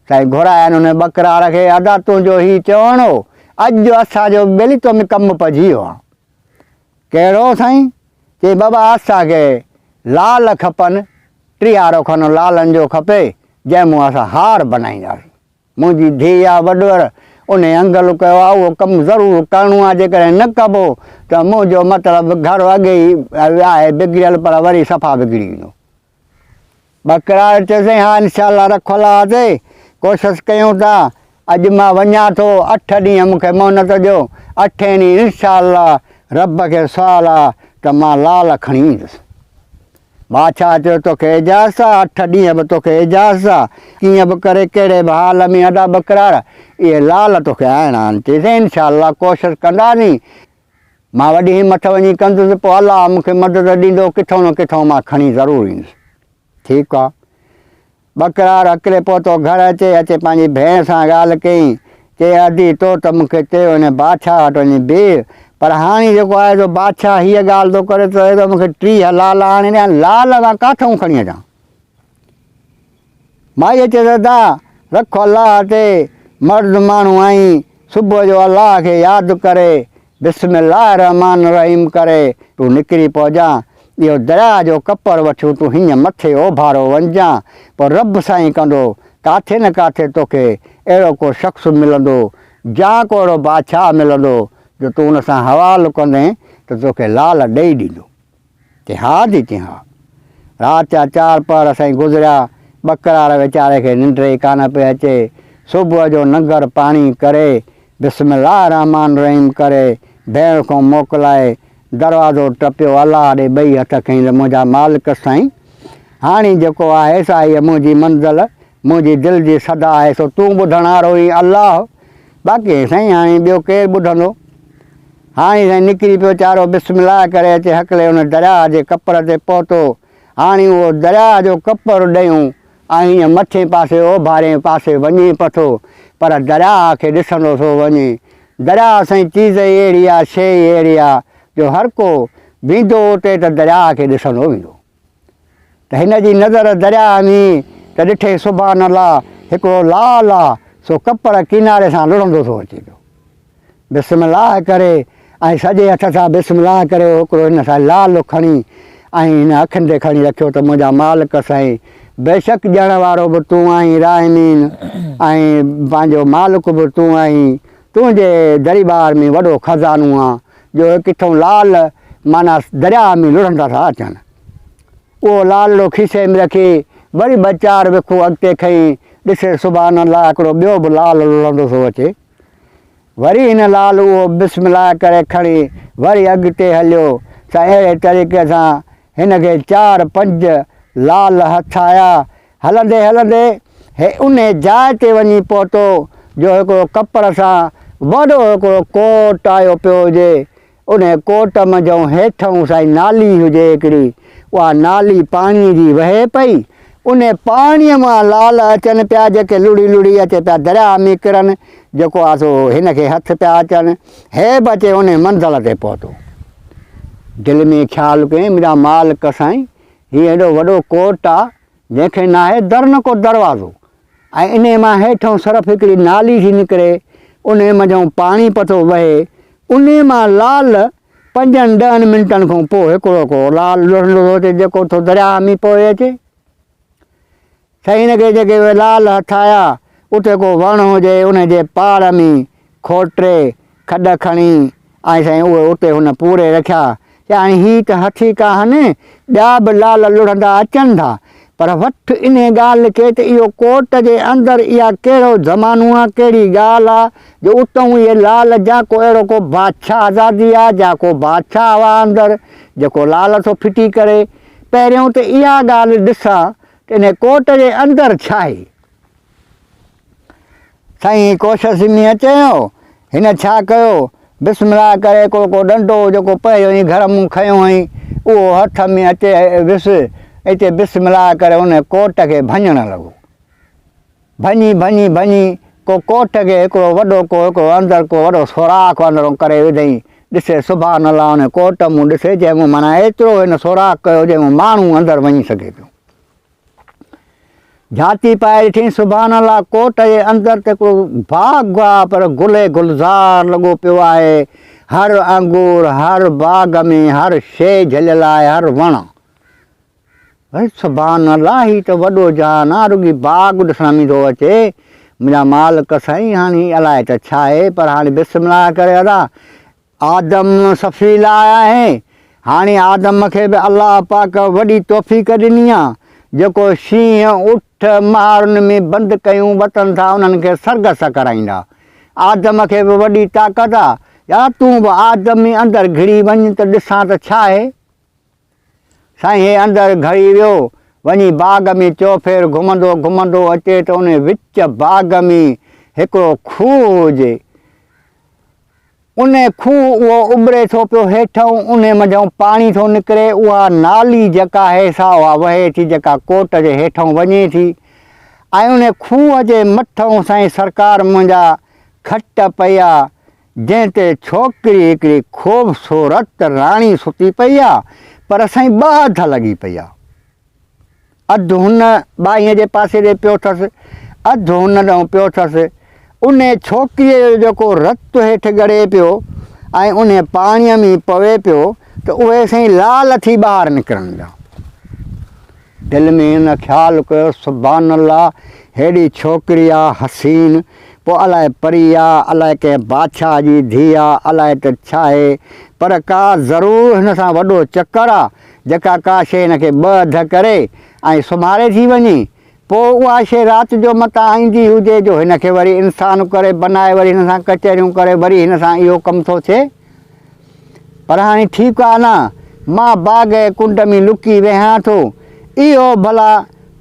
साईं घुराइनि हुन बकरार खे। अदा तुंहिंजो हीउ चवणो, अॼु असांजो ॿिलितो में कमु पइजी वियो आहे। कहिड़ो साईं? चई बाबा असांखे लाल खपनि, 3 खनि लालनि जो खपे, जंहिंमां असां हार बनाईंदासीं। मुंहिंजी धीउ आहे वॾुअर, उन अंगल कयो आहे, उहो कमु ज़रूरु करिणो आहे। जेकॾहिं न कबो त मुंहिंजो मतिलबु घर अॻे ई आहे बिगड़ियल, पर वरी सफ़ा बिगड़ी वेंदो। बकरार चयोसीं हा इनशाला रखियलु आहे, कोशिशि कयूं था। अॼु मां वञा थो, 8 ॾींहं मूंखे मोहनत ॾियो, 8हें ॾींहुं इनशाला रब खे सुवालु आहे त मां लाल खणी ईंदुसि। बादशाह चयो तोखे इजाज़त आहे, 8 ॾींहं बि तोखे इजाज़त आहे, कीअं बि करे कहिड़े बि हाल में अदा बकरार इहे लाल तोखे आइणा आहिनि। चइसि इनशाला कोशिशि कंदासीं, मां वॾी हिमत वञी कंदुसि, पोइ अलाह मूंखे मदद ॾींदो, किथां न किथां मां खणी ज़रूरु ईंदुसि। ठीकु आहे। बकरार अकिले पहुतो, घर अचे पंहिंजी भेण सां ॻाल्हि कई। चए अदी तो त मूंखे चयो हिन बादशाह वटि वञी बीह, पर हाणे जेको आहे सो बादशाह हीअ ॻाल्हि थो करे त मूंखे 3 लाल आणे ॾियां, लाल मां किथां खणी अचां? माईअ चयो दादा रखो अलाह ते, मर्द माण्हू आहीं, सुबुह जो अलाह खे यादि करे बिस्मिल्लाह रहमान रहीम करे तूं निकिरी पहुचां। इहो दरिया जो कपर वठूं तूं हीअं मथे ओभारो वञजां पोइ रब साईं कंदो किथे न किथे तोखे अहिड़ो को शख़्स मिलंदो या को अहिड़ो बादशाह मिलंदो जो तूं हुन सां हवालु कंदे त तोखे लाल ॾेई ॾींदो। चई हा थी चई हा। राति जा 4 पहर साईं गुज़रिया, ॿकरार वीचारे खे निंड ई कान पई अचे। सुबुह जो नंगर पाणी करे बिस्मिल्लाह रहमान रहीम करे भेण खां मोकिलाए दरवाज़ो टपियो, अलाह ॾे 2 हथ खईं त मुंहिंजा मालिक साईं हाणे जेको आहे सा इहा मुंहिंजी मंज़िल मुंहिंजी दिलि जी सदा आहे सो तूं ॿुधण वारो ई अलाह, बाक़ी साईं हाणे ॿियो केरु ॿुधंदो। हाणे साईं निकिरी पियो चारो बिस्मिल्लाह करे अचे हकले हुन दरिया जे कपर ते पहुतो। हाणे उहो दरिया जो कपर ॾेयूं ऐं हीअं मथे पासे ओभारे पासे वञे पथो, पर दरिया खे ॾिसंदो थो वञे। दरिया साईं चीज़ अहिड़ी आहे, शइ अहिड़ी आहे जो हर को वेंदो उते त दरिया खे ॾिसंदो वेंदो। त हिन जी नज़र दरिया में त ॾिठे सुभान अल्लाह हिकिड़ो लाल आहे सो कपर किनारे सां लुड़ंदो थो अचे पियो। बिस्मिल्लाह करे ऐं सॼे हथ सां बिस्मिल्लाह करे हिकिड़ो हिन सां लाल खणी ऐं हिन अखियुनि ते खणी रखियो त मुंहिंजा मालिक साईं बेशक ॼण वारो बि तूं आहीं, राहिमीन ऐं पंहिंजो मालिक बि तूं आहीं, तुंहिंजे दरबार में वॾो खज़ानो आहे जो किथां लाल माना दरिया में लुड़ंदा था अचनि। उहो लाल खीसे में रखी वरी 2-4 विखूं अॻिते खईं, ॾिसे सुभान अल्लाह हिकिड़ो ॿियो बि लाल लुड़ंदो थो अचे। वरी हिन लाल उहो बिस्मिल्लाह करे खणी वरी अॻिते हलियो। त अहिड़े तरीक़े सां हिन खे 4-5 लाल हथ आया। हलंदे हलंदे हे उन जाइ ते वञी पहुतो जो हिकिड़ो कपर सां वॾो हिकिड़ो कोट आयो पियो हुजे। उन कोट मंझि हेठूं साईं नाली हुजे हिकिड़ी, उहा नाली पाणीअ जी वहे पई। उन पाणीअ मां लाल अचनि पिया जेके लुड़ी लुड़ी अचे पिया दरिया में किरनि, जेको आहे सो हिन खे हथ पिया अचनि। हे बचे उन मंज़िल ते पहुतो। दिलि में ख़्यालु कयईं मुंहिंजा मालिक साईं हीअ एॾो वॾो कोट आहे जंहिंखे न आहे दर न को दरवाज़ो, ऐं इन मां हेठूं सिर्फ़ु हिकिड़ी नाली थी निकिरे, उन मंझि पाणी पथो वहे। उन मां लाल 5-10 मिंटनि खां पोइ हिकिड़ो को लाल लुड़ंदो थो अचे जेको थो दरिया में पोइ अचे। साईं हिन खे जेके लाल हथ आया उते को वण हुजे उन जे पार में खोटे खॾ खणी ऐं साईं उहे उते हुन पूरे रखिया। हाणे हीअ त हथी कान्हे, ॿिया बि लाल लुड़ंदा अचनि था, पर वठि इन ॻाल्हि खे त इहो कोट जे अंदरि इहा कहिड़ो ज़मानो आहे, कहिड़ी ॻाल्हि आहे जो उतां इहे लाल जा को अहिड़ो को बादशाह आज़ादी आहे जा को बादशाह हुआ अंदरि जेको लाल थो फिटी करे। पहिरियों त इहा ॻाल्हि ॾिसां त इन कोट जे अंदरि छा आहे। साईं कोशिशि में चयो हिन छा कयो, बिस्मिल्लाह करे हिकिड़ो को डंडो जेको पियो हुई घर मूं खयो हुई उहो हथ में अचे विस हिते बिस्मिल्लाह करे उन कोट खे भञणु लॻो। भञी भञी भञी को कोट खे हिकिड़ो वॾो को हिकिड़ो अंदरि को वॾो सुराख अंदरि करे विधई। ॾिसे सुभान अल्लाह उन कोट मूं ॾिसे जंहिंमें माना एतिरो हिन सुराख कयो जंहिंमें माण्हू अंदरि वञी सघे पियो। झाती पाए ॾिठी सुभान अल्लाह कोट जे अंदरि त हिकिड़ो बाग़ आहे, पर गुले गुलज़ार लॻो पियो आहे। हर अंगूर हर बाग़ में हर शइ झलियल आहे, हर वण। भई सुभान अल्लाह ही त वॾो जहान आहे, रुॻी बाग़ ॾिसण में थो अचे। मुंहिंजा मालिक साईं हाणे अलाए त छा आहे, पर हाणे बिस्मिल्लाह करे अदा आदम सफ़ी लाया आहे। हाणे आदम खे बि अलाह पाक वॾी तौफ़ीक़ ॾिनी आहे जेको शींहं उठ महारुनि में बंदि कयूं वतन था उन्हनि खे सरगस कराईंदा। आदम खे बि वॾी ताक़त आहे, या तूं बि आदम में अंदरि घिड़ी वञ त ॾिसां त छा आहे। साईं हे अंदरि घड़ी वियो, वञी बाग़ में चौफेर घुमंदो घुमंदो अचे त उन विच बाग़ में हिकिड़ो खूह हुजे। उन खूह उहो उभिरे थो पियो हेठूं, उन मंझि पाणी थो निकिरे। उहा नाली जेका आहे सा उहा वहे थी जेका कोट जे हेठूं वञे थी। ऐं उन खूह जे मथां साईं सरकार मुंहिंजा खट पई आहे, जंहिं ते छोकिरी हिकिड़ी ख़ूबसूरत राणी सुती पई आहे, पर साईं 2 हथ लॻी पई आहे। अधु हुन ॿाहीअ जे पासे ॾे पियो अथसि, अधु हुन ॾांहुं पियो अथसि। उन छोकिरीअ जो जेको रतु हेठि ॻड़े पियो ऐं उन पाणीअ में पवे पियो त उहे साईं लाल थी ॿाहिरि निकिरंदा। दिलि में हिन ख़्यालु कयो सुभान अल्लाह, हेॾी छोकिरी आहे हसीन, पोइ अलाए परी आहे, अलाए कंहिं बादशाह जी धीउ आहे, अलाए त छा आहे, पर का ज़रूरु हिन सां वॾो चकर आहे जेका का शइ हिनखे ॿ अध करे ऐं सुम्हारे थी वञे। पोइ उहा शइ राति जो मतां ईंदी हुजे जो हिनखे वरी इंसानु करे बनाए वरी हिन सां कचहरियूं करे वरी हिन सां इहो कमु थो थिए। पर हाणे ठीकु आहे न, मां बाग़ कुंड में लुकी वेहां थो, इहो भला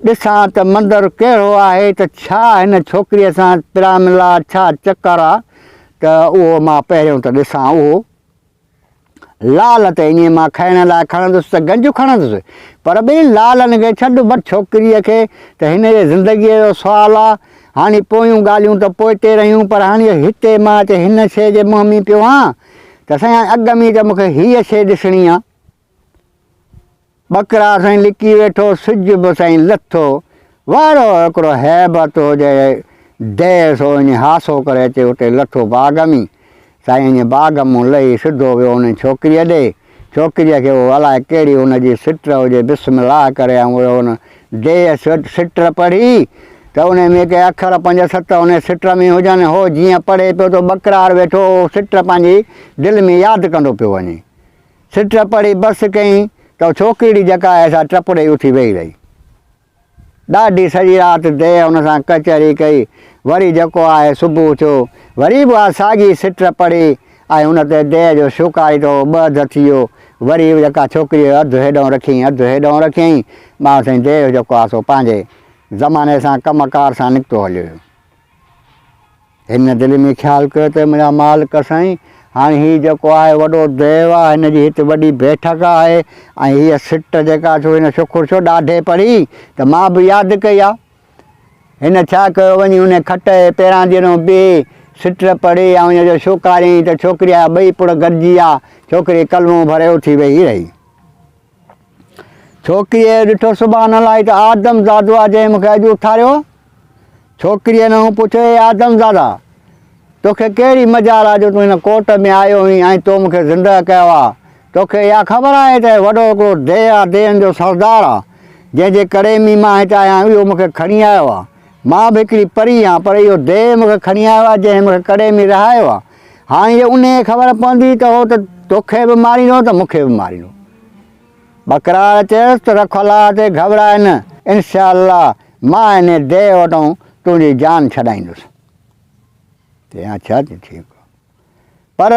ॾिसां त मंदरु कहिड़ो आहे, त छा हिन छोकिरीअ सां पिरा मिला, छा चकर आहे, त उहो मां पहिरियों त ॾिसां। उहो लाल त ईअं मां खाइण लाइ खणंदुसि त गंज खणंदुसि, पर ॿिए लालनि खे छॾु बसि छोकिरीअ खे त हिन जे ज़िंदगीअ जो सुवालु आहे। हाणे पोयूं ॻाल्हियूं त पोइते रहियूं, पर हाणे हिते मां त हिन शइ जे मुंहं में पियो हां त साईं अॻ में त मूंखे हीअ शइ ॾिसणी आहे। ॿकरा साईं लिकी वेठो, सिज बि साईं लथो, वारो हिकिड़ो हैबत हुजे देस हो ईअं हासो करे अचे उते लथो बाग़ में। साईं ईअं बाग़ मूं लही सिधो वियो उन छोकिरीअ ॾे। छोकिरीअ खे उहो अलाए कहिड़ी हुनजी सिट हुजे, बिस्मिल्लाह करे ऐं हुन देह सिट पढ़ी त उन में के अखर 5-7 उन सिट में हुजनि। हो जीअं पढ़े पियो त बकरार वेठो सिट पंहिंजी दिलि में यादि कंदो पियो वञे। सिट पढ़ी बसि कयईं त छोकिरी जेका आहे सा टपड़े उथी वेही रही। ॾाढी सॼी राति देह हुन सां कचहरी कई। वरी जेको आहे सुबुह थियो, वरी बि आहे साॻी सिट पढ़ी ऐं हुन ते देह जो शुकारी थो ॿ अध थी वियो। वरी जेका छोकिरी अधु हेॾां रखियईं, अधु हेॾां रखियईं, मां साईं देह जेको आहे सो पंहिंजे ज़माने सां कमकार सां निकितो हलियो। हिन दिलि में ख़्यालु कयो त मुंहिंजा मालिक साईं, हाणे हीउ जेको आहे वॾो देव आहे, हिनजी हिते वॾी बैठक आहे ऐं हीअ सिट जेका छो हिन शुखुर छो ॾाढे पढ़ी त मां बि यादि कई आहे। हिन छा कयो, वञी उन खट जे पहिरां ॼणो ॿिए सिट पढ़ी ऐं हुनजो शुकारियईं त छोकिरी जा ॿई पुड़ गॾिजी आहे। छोकिरी कलमो भरे उथी वेही रही। छोकिरीअ ॾिठो सुभान अल्लाह, त आदमज़ादो आहे जंहिं मूंखे अॼु उथारियो। छोकिरीअ न पुछो, आदमज़ादा तोखे कहिड़ी मजाल आहे जो तूं हिन कोट में आयो हुई ऐं तो मूंखे ज़िंदह कयो आहे। तोखे इहा ख़बर आहे त वॾो हिकिड़ो देह आहे, देहनि जो सरदार आहे, जंहिंजे करे में मां हिते आहियां, इहो मूंखे खणी आयो आहे। मां बि हिकिड़ी परी आहियां, पर इहो देह मूंखे खणी आयो आहे जंहिं मूंखे करे में रहायो आहे। हाणे इहो उन ख़बर पवंदी त हो त तोखे बि मारींदो त मूंखे बि मारींदो। बकरार चयसि त रख अलाह ते घबराए न, इनशा अल्लाह मां हिन देह वटां तुंहिंजी जान छॾाईंदुसि। चई अच्छा ठीकु आहे, पर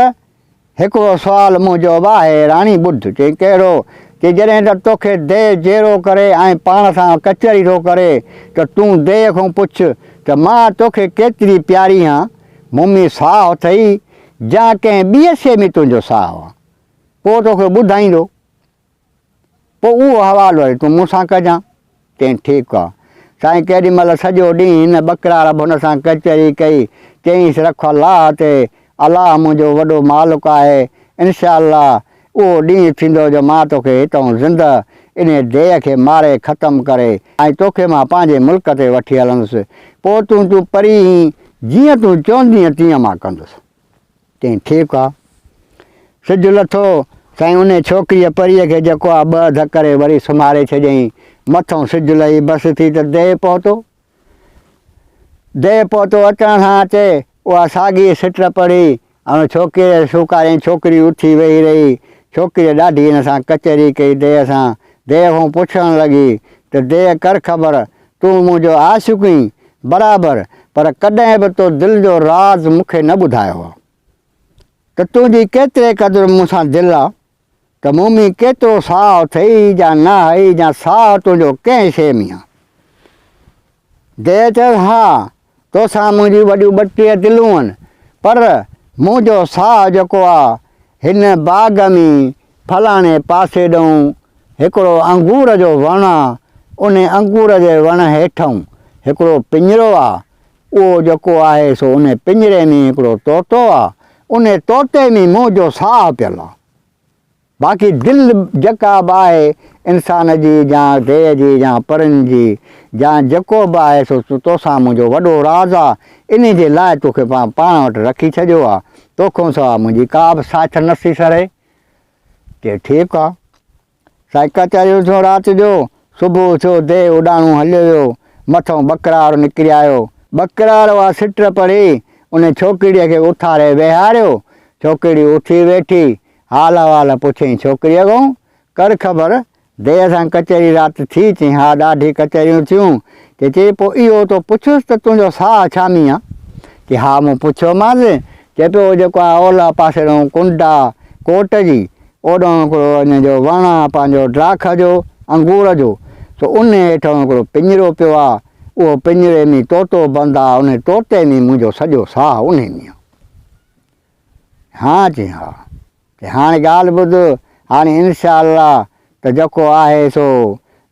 हिकिड़ो सुवालु मुंहिंजो बि आहे राणी ॿुध। चई कहिड़ो? चई जॾहिं त तोखे देह जहिड़ो करे ऐं पाण सां कचहरी थो करे त तूं देह खां पुछ त मां तोखे केतिरी प्यारी आहियां, मूं में साहु अथई या कंहिं ॿिए शइ में तुंहिंजो साहु आहे, पोइ तोखे ॿुधाईंदो। पोइ उहो हवालो वरी तूं मूंसां कजां। चई ठीकु आहे। साईं केॾी महिल सॼो ॾींहुं हिन बकरार बि हुन सां कचहरी कई। चईंसि रख अलाह ते, अलाह मुंहिंजो वॾो मालिक आहे, इनशा अल्लाह उहो ॾींहुं थींदो जो मां तोखे हितां ज़िंदह इन देह खे मारे ख़तमु करे ऐं तोखे मां पंहिंजे मुल्क ते वठी हलंदुसि। पोइ तूं परी जीअं तूं चवंदीअ तीअं मां कंदुसि। चई ठीकु आहे। सिज लथो, साईं उन छोकिरीअ परीअ खे जेको आहे ॿ अध करे वरी सुम्हारे छॾियईं। मथां सिज लही बसि थी त देह पहुतो। देह पहुतो अचण सां अचे उहा साॻी सिट पढ़ी ऐं छोकिरीअ शुकारियईं। छोकिरी उथी वेही रही। छोकिरीअ ॾाढी हिन सां कचहरी कई देह सां। देह खां पुछणु लॻी त देह कर ख़बर, तूं मुंहिंजो आशिक़ु आहीं बराबरि, पर कॾहिं बि तो दिलि जो राज़ मूंखे न ॿुधायो आहे त तुंहिंजी केतिरे क़दुरु मूंसां दिलि आहे, त मूं में केतिरो साहु अथई या न आहे, या साहु तुंहिंजो कंहिं शइ में आहे। देह चयो हा, तोसां मुंहिंजी वॾियूं 32 दिलियूं आहिनि, पर मुंहिंजो साहु जेको आहे हिन बाग़ में फलाणे पासे ॾांहुं हिकिड़ो अंगूर जो वणु आहे, उन अंगूर जे वण हेठां हिकिड़ो पिंजरो आहे। उहो जेको आहे सो उन पिंजरे में हिकिड़ो तोतो आहे, उन तोते में मुंहिंजो साहु पियल आहे। बाक़ी दिलि जेका बि आहे इंसान जी या देह जी या परनि जी या जेको बि आहे सो तोसां मुंहिंजो वॾो राज़ आहे। इन जे लाइ तोखे पाण वटि रखी छॾियो आहे। तोखां सवाइ मुंहिंजी का बि साथ नसी सरे। चई ठीकु आहे। साईं कचहरियूं थियो राति जो, सुबुह थियो देह उॾाणो हलियो वियो, मथां बकरार निकिरी आयो। बकरार उहा सिट पढ़ी उन छोकिरीअ खे उथारे वेहारियो। छोकिरी उथी वेठी, हाल अहिवाल पुछियईं छोकिरीअ खां, कर ख़बर देह सां कचहरी राति थी? चई हा ॾाढी कचहरियूं थियूं। चई पोइ इहो तो पुछुसि त तुंहिंजो साह छामी आहे? चई हा मूं पुछियोमांसि। चए पियो जेको आहे ओला पासे ॾांहुं कुंड आहे कोट जी, ओॾो हिकिड़ो इन जो वणु आहे पंहिंजो ड्राख जो अंगूर जो, सो उन हेठां हिकिड़ो पिंजरो पियो आहे, उहो पिंजरे में तोतो बंदि आहे, उन तोते में मुंहिंजो सॼो साह उन में आहे। हा चई हा। चई हाणे ॻाल्हि ॿुध, हाणे इनशा अल्लाह त जेको आहे सो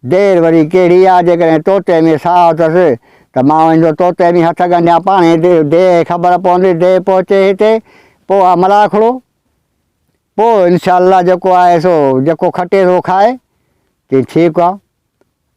देरि वरी कहिड़ी आहे, जेकॾहिं तोते में साह अथसि त मां वञो तोते में हथ ॻंढियां, पाणे देह ख़बर पवंदी, देह पहुचे हिते, पोइ आहे मलाखड़ो, पोइ इनशा अल्लाह जेको आहे सो जेको खटे सो खाए। चई ठीकु आहे।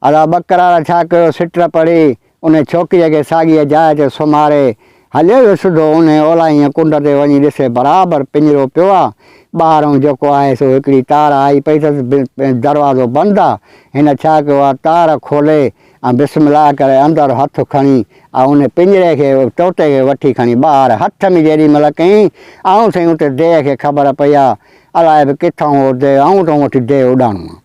अला बकरार छा कयो, सिट पढ़ी उन छोकिरीअ खे साॻीअ जाइ ते सुम्हारे हलियो वियो सिधो उन ओलाहीं कुंड ते वञी ॾिसे बराबरि पिंजरो पियो आहे। ॿाहिरों जेको आहे सो हिकिड़ी तार आई पई अथसि, दरवाज़ो बंदि आहे। हिन छा कयो आहे, तार खोले ऐं बिस्मिल्लाह करे अंदरि हथु खणी ऐं उन पिंजरे खे तोते खे वठी खणी ॿाहिरि हथ में जेॾी महिल कयईं, ऐं साईं उते देह खे ख़बर पई आहे, अलाए बि किथां उहो देह ऐं तो वठी देह उॾाणो आहे।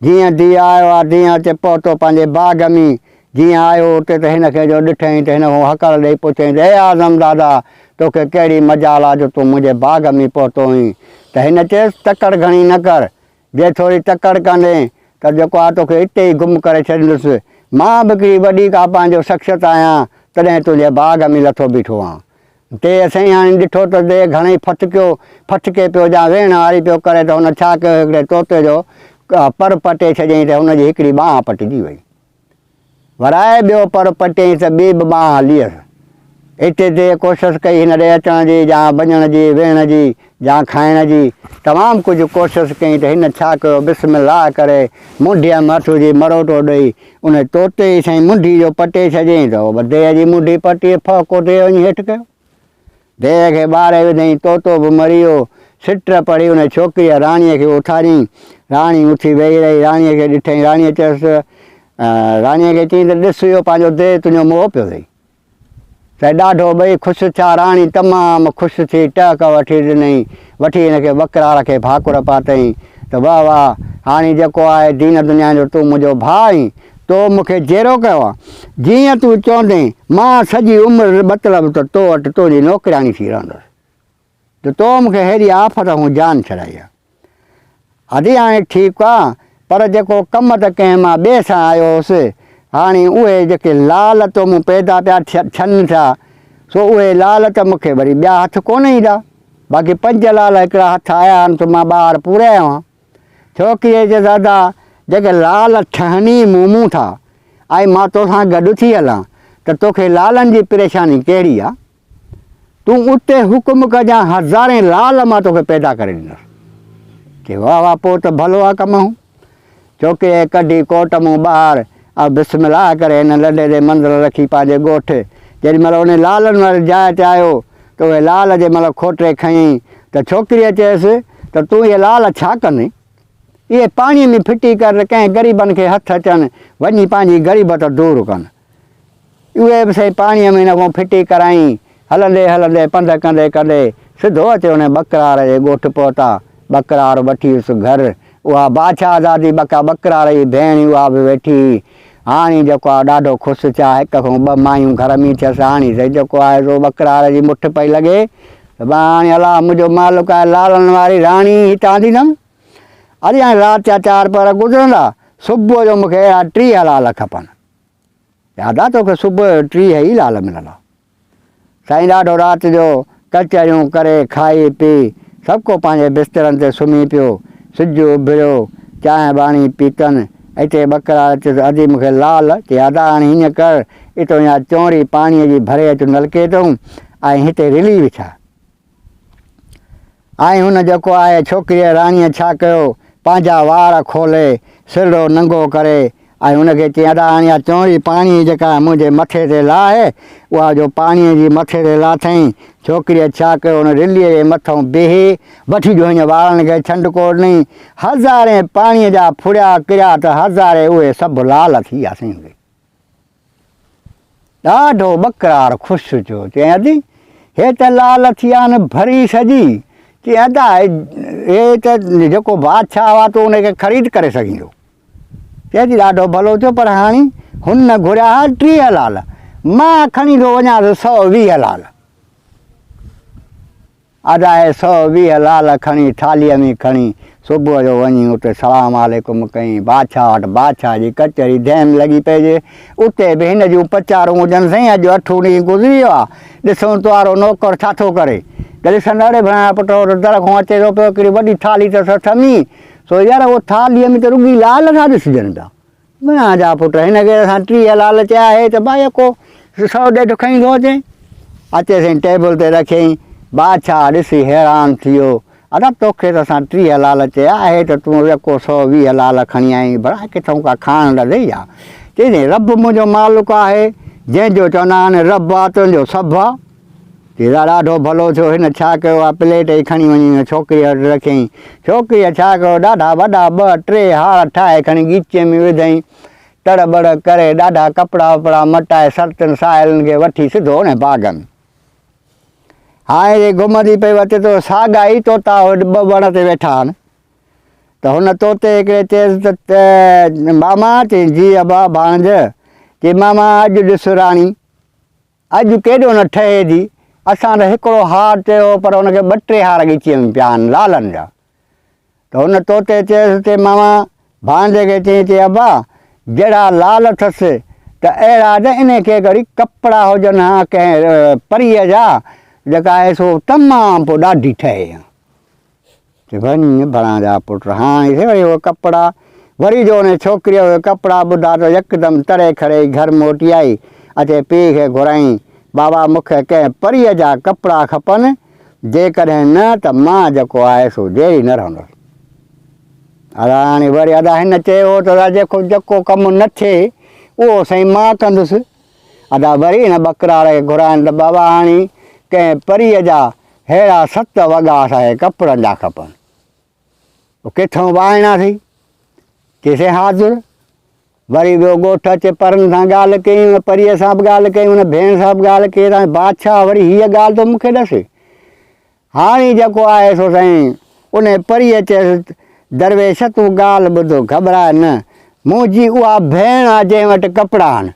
जीअं धीउ आयो आहे, धीअ अचे पहुतो पंहिंजे बाग़ में, जीअं आयो उते त हिनखे जो ॾिठईं त हिन खां हकल ॾेई पुछियईं, हे आज़म दादा तोखे कहिड़ी मजाल आहे जो तूं मुंहिंजे बाग़ में पहुतो हुई? त हिन चयसि तकड़ घणी न कर, जे थोरी तकड़ कंदे त जेको आहे तोखे हिते ई गुम करे छॾींदुसि। मां बि हिकिड़ी वॾी का पंहिंजो शख़्सियत आहियां, तॾहिं तुंहिंजे बाग़ में लथो बीठो आहियां। ते साईं हाणे ॾिठो त देह घणेई फटके पियो, जा वेहण वारी पियो करे, त हुन छा कयो, हिकिड़े तोते जो पर पटे छॾियईं त हुनजी हिकिड़ी बांह पटिजी वई। वराए ॿियो पर पटियईं त ॿी बि बांह हली वियसि। हिते ते कोशिशि कई हिन ॾे अचण जी, या वञण जी, वेहण जी, या खाइण जी, तमामु कुझु कोशिशि कई। त हिन छा कयो, बिस्मिल्लाह करे मुंडीअ में हथ विझी मरोटो ॾेई उन तोते ई साईं मुंडी जो पटे छॾियईं, त उहो देह जी मुंडी पटी फको देह वञी हेठि कयो, देह खे ॿारे विधईं, तोतो बि मरी वियो। सिट पढ़ी उन छोकिरीअ राणीअ खे उथारियईं, राणी उथी वेही रही, राणीअ खे ॾिठईं, राणीअ चयसि, राणीअ खे चयईं त ॾिस इहो पंहिंजो देह तुंहिंजो मोह पियो अथई। त ॾाढो ॿई ख़ुशि थिया, राणी तमामु ख़ुशि थी, टहक वठी ॾिनई, वठी हिनखे बकरार खे भाकुर पातईं त वाह वाह, हाणे जेको आहे दीन दुनिया जो तूं मुंहिंजो भाउ आहीं, तो मूंखे जहिड़ो कयो आहे, जीअं तूं चवंदे मां सॼी उमिरि मतिलबु त तो वटि तुंहिंजी नौकिराणी थी रहंदुसि, त तो मूंखे हेॾी आफ़त खां जान छॾाई आहे। हदी हाणे ठीकु आहे, पर जेको कमु त कंहिं मां ॿिए सां आयो हुउसि, हाणे उहे जेके लाल तो मूं पैदा पिया थियनि था, सो उहे लाल त मूंखे वरी ॿिया हथ कोन ईंदा, बाक़ी 5 लाल हिकिड़ा हथ आया आहिनि, त मां ॿार पूरे आयो आहियां। छोकिरीअ चयो दादा जेके लाल ठहनी मूं था, ऐं मां तोसां गॾु थी हलां, त तोखे लालनि जी परेशानी कहिड़ी आहे? तूं उते हुकुम कजां, 1000 लाल मां तोखे पैदा करे ॾींदुसि। चई वाह वाह, पोइ त भलो आहे कमु। छोकिरीअ कढी कोट मूं ॿाहिरि ऐं बिस्मिल्लाह करे हिन लॾे ते मंदरु रखी पंहिंजे ॻोठु, जेॾी महिल उन लालनि वारी जाइ ते आयो त उहे लाल जे महिल खोटे खयईं, त छोकिरीअ चयसि त तूं इहे लाल छा कंदे? इहे पाणीअ में फिटी कर, कंहिं ग़रीबनि खे हथु अचनि, वञी पंहिंजी ग़रीबत दूरि कनि। उहे बि सही पाणीअ में हिन खां फिटी कराईं, हलंदे हलंदे पंधु कंदे कंदे सिधो अचे हुन बकरार जे ॻोठु पहुता। बकरार वठी वियुसि घरु, उहा बादशाह दादी बकरार जी भेण उहा बि वेठी। हाणे जेको आहे ॾाढो ख़ुशि थिया, हिक खां 2 मायूं घर में थियसि। हाणे साईं जेको आहे सो बकरार जी मुठि पई लॻे त हाणे अलाह मुंहिंजो मालिक आहे, लालनि वारी राणी हितां ईंदमि। अरे हाणे राति जा 4 पहर गुज़रंदा, सुबुह जो मूंखे अहिड़ा 30 लाल खपनि। दादा तोखे सुबुह जो 30 ई लाल मिलंदा। साईं ॾाढो राति जो कचरियूं करे खाई पी सभु को पंहिंजे बिस्तरनि ते सुम्ही पियो। सिज उभिरियो, चांहि पाणी पीतनि। हिते बकरार चयसि अॼु मूंखे लाल। चई अदा हाणे हीअं कर, हितां या चौड़ी पाणीअ जी भरे अचु नलके तां, ऐं हिते रिली विछा। ऐं हुन जेको आहे छोकिरीअ राणीअ छा कयो, पंहिंजा वार खोले सिरड़ो नंगो करे ऐं हुनखे चई अदा हाणे चोरी पाणी जेका मुंहिंजे मथे ते लाहे उहा जो पाणीअ जी मथे ते लाथईं। छोकिरीअ छा कयो हुन रिलीअ जे मथां बीहे वठी जो हिन वारनि खे छंडकोर ॾिनई। हज़ारे पाणीअ जा फुड़िया किरिया त हज़ारे उहे सभु लाल थी विया साईं। ॾाढो बकरार ख़ुशि थियो। चई अदी हे त लाल थी विया आहिनि भरी सॼी। चई अदा हे त जेको बादशाह हुआ तूं उनखे ख़रीद करे सघींदो। चए थी ॾाढो भलो थियो पर हाणे हुन घुरिया हुआ 30 लाल, मां खणी थो वञा 120 लाल। अदा 120 लाल खणी थालीअ में खणी सुबुह जो वञी उते सलाम वालेकुम कई बादशाह वटि। बादशाह जी कचहरी धैम लॻी पइजे। उते बि हिन जूं पचारूं हुजनि साईं अॼु 8 ॾींहं गुज़री वियो आहे। ॾिसूं तुंहिंजो नौकर छा थो करे। त ॾिसंदड़ अड़े भेण पुट दर खां अचे थो पियो हिकिड़ी वॾी थाली अथसि ठमी। सो यार उहो थालीअ में त रुॻी लाल था ॾिसजनि था। भेण जा पुट हिनखे असां 30 लाल चया हे त भाई को 100 खणी थो अचे। अचे साईं टेबल ते रखियईं। बादशाह ॾिसी हैरान थी वियो। अदा तोखे त असां 30 लाल चया हे त तूं यको 120 लाल खणी आई भला किथां का खाइण लॻई आहे। चई रब मुंहिंजो मालिक आहे जंहिंजो चवंदा आहिनि रब आहे तुंहिंजो सभु आहे। चई ॾाढो भलो थियो। हिन छा कयो आहे प्लेट ई खणी वञी छोकिरीअ वटि रखियईं। छोकिरीअ छा कयो ॾाढा वॾा 2-3 हार ठाहे खणी गीचीअ में विधईं। तड़बड़ करे ॾाढा कपिड़ा वपिड़ा मटाए सर्तनि साहिलनि खे वठी सिधो हुन बाग़ में। हाणे जे घुमंदी पई वते तो साॻा ई तोता 2 वण ते वेठा आहिनि। त हुन तोते हिकिड़े चयसि त मामा चई जी अबा भाणज। चई मामा अॼु ॾिस राणी अॼु केॾो न ठहे थी। असां त हिकिड़ो हार चयो पर हुनखे 2-3 हार ॻीचीअ में पिया आहिनि लालनि जा। त हुन तोते चयसि ते मामा भाणजे खे चई अबा जहिड़ा लाल अथसि त अहिड़ा त इनखे वरी कपिड़ा हुजनि हा कंहिं परीअ जा जेका आहे सो तमामु पोइ ॾाढी ठहे। चई वञ भणा जा पुट हाणे थिए वरी उहे कपिड़ा वरी जो हुन छोकिरीअ उहे कपिड़ा ॿुधा त यकदमि तरे खड़े घर मोटी आई। अचे पीउ खे घुराईं बाबा मूंखे कंहिं परीअ जा कपिड़ा खपनि जेकॾहिं न त मां जेको आहे सो जेरी न रहंदुसि। अदा हाणे वरी अदा हिन चयो त जेको कमु न थिए उहो साईं मां कंदुसि। अदा वरी हिन बकरार खे घुराइनि त बाबा हाणे कंहिं परीअ जा अहिड़ा 7 वॻा असांखे कपिड़नि जा खपनि। किथां वाइणा थी। चइसि हाज़ुर। वरी ॿियो ॻोठु अचे परनि सां ॻाल्हि कई हुन परीअ सां बि ॻाल्हि कई हुन भेण सां बि ॻाल्हि कई त बादशाह वरी हीअ ॻाल्हि तो मूंखे ॾसे। हाणे जेको आहे सो साईं उन परीअ चयसि दरवेश तूं ॻाल्हि ॿुधो घबराए न। मुंहिंजी उहा भेण आहे जंहिं वटि कपिड़ा आहिनि।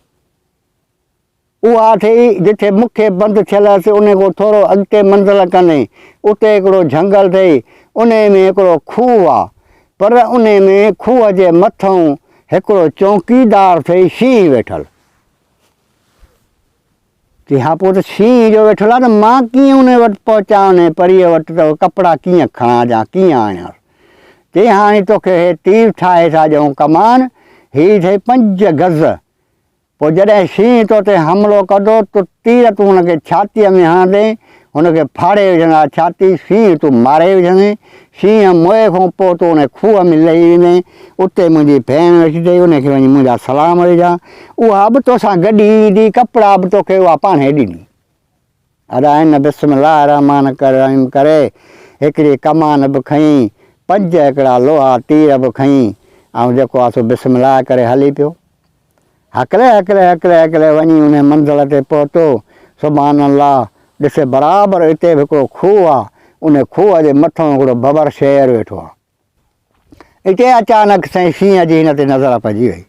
उहा अथई जिथे मूंखे बंदि थियल हुअसि उन खां थोरो अॻिते मंज़िल कंदे उते हिकिड़ो झंगल अथई। उन में हिकिड़ो खूह आहे पर उन में खूह जे मथां हिकिड़ो चौकीदार अथई शींहुं वेठल। चई हा पोइ त शींहुं जो वेठल आहे त मां कीअं उन वटि पहुचां उन परीअ वटि त कपिड़ा कीअं खणा या कीअं आणियां। चई हाणे तोखे हे तीर ठाहे था ॾियूं कमान हीअ अथई 5 गज़। पोइ जॾहिं शींहुं तो ते हमिलो कंदो त तीर तूं हुनखे छातीअ में हणंदे हुनखे फाड़े विझंदा छाती शींहुं तूं मारे विझंदे। शींहुं मोए खां पोइ तूं हुन खूह में लही वेंदे। उते मुंहिंजी भेण वेठी अथई उनखे वञी मुंहिंजा सलाम विझां। उहा बि तोसां गॾु ईंदी कपिड़ा बि तोखे उहा पाण ई ॾींदी। अदा हिन बिस्मिल्लाह रहमान रहीम करे हिकिड़ी कमान बि खईं 5 हिकिड़ा लोहा तीर बि खईं ऐं जेको आहे सो बिस्मिल्लाह करे हली पियो। हकले वञी उन मंज़िल ते पहुतो। सुभान अल्लाह ॾिसे बराबरि हिते बि हिकिड़ो खूह आहे। उन खूह जे मथां हिकिड़ो बबर शेर वेठो आहे। हिते अचानक साईं शींहं जी हिन ते नज़र पइजी वई।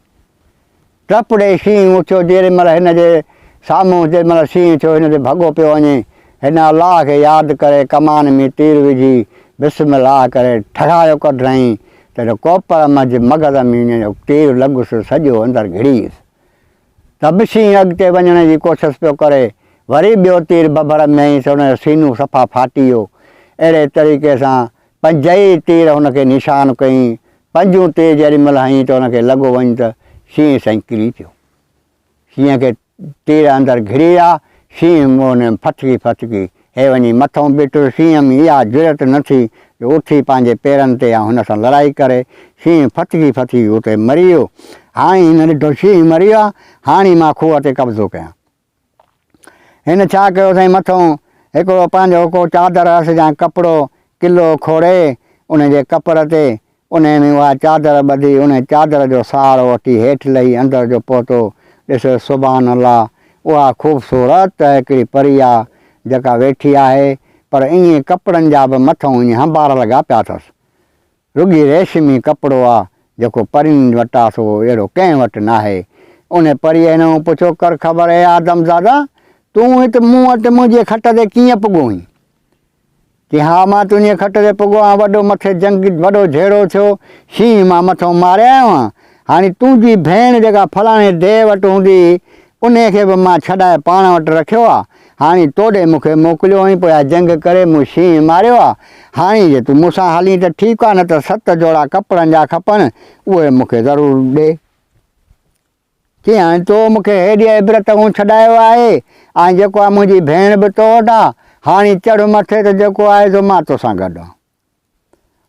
टपड़े शींहुं उथियो जेॾी महिल हिन जे साम्हूं जेॾी महिल शींहुं थियो हिन ते भॻो पियो वञे। हिन अलाह खे यादि करे कमान में तीर विझी बिस्मिल्लाह करे ठहायो कढाईं त कोपर मग़ज़ में तीर लॻुसि सॼो अंदरि घिड़ी वियुसि। त बि शींहुं अॻिते वञण जी कोशिशि पियो करे। वरी ॿियो तीर बबर में हईं त हुनजो सीनो सफ़ा फाटी वियो। अहिड़े तरीक़े सां 5 ई तीर हुनखे निशान कयईं। 5 तीर जेॾी महिल हईं त हुनखे लॻो वञी त शींहुं साईं किरी पियो। शींहं खे तीर अंदरि घिरी विया। शींहुं हुन फटकी हे वञी मथां बीठो शींहं में इहा ज़रूरत न थी जो उथी पंहिंजे पेरनि ते ऐं हुन सां लड़ाई करे शींहं फथकी फथकी उते मरी वियो। हाणे हिन ॾिठो शींहं मरी वियो आहे, हाणे मां खूह ते कब्ज़ो कयां। हिन छा कयो साईं, मथां हिकिड़ो पंहिंजो को चादर हस या कपिड़ो किलो खोड़े उनजे कपर ते उन में उहा चादर ॿधी, उन चादर जो सहारो वठी हेठि लही अंदरि जो पहुतो। ॾिसो सुभान अल्लाह, उहा ख़ूबसूरत हिकिड़ी परी आहे जेका वेठी आहे, पर ईअं कपिड़नि जा बि मथां ईअं हंबार लॻा पिया अथसि। रुॻी रेशमी कपिड़ो आहे जेको परियुनि वटि आहे, सो अहिड़ो कंहिं वटि न आहे। उन परीअ हिन पुछो, कर ख़बर है आदमज़ादा, तूं हिते मूं वटि मुंहिंजे खट ते कीअं पुॻो हुई? कि हा मां तुंहिंजे खट ते पुॻो आहियां, वॾो मथे जंग वॾो झेड़ो थियो, शींहं मां मथां मारे आयो आहियां। हाणे तुंहिंजी भेण जेका फलाणे देह वटि हूंदी उनखे बि मां छॾाए पाण वटि रखियो आहे। हाणे तोॾे मूंखे मोकिलियो हुअईं, पोइ जंग करे मूं शींहं मारियो आहे। हाणे जे तूं मूंसां हली त ठीकु आहे, न त 7 जोड़ा कपिड़नि जा खपनि, उहे मूंखे ज़रूरु ॾे। कि हाणे तो मूंखे हेॾी इबरत खां छॾायो आहे ऐं जेको आहे मुंहिंजी भेण बि तो वटि आहे, हाणे चढ़ मथे त जेको आहे सो मां तोसां गॾु आहियां।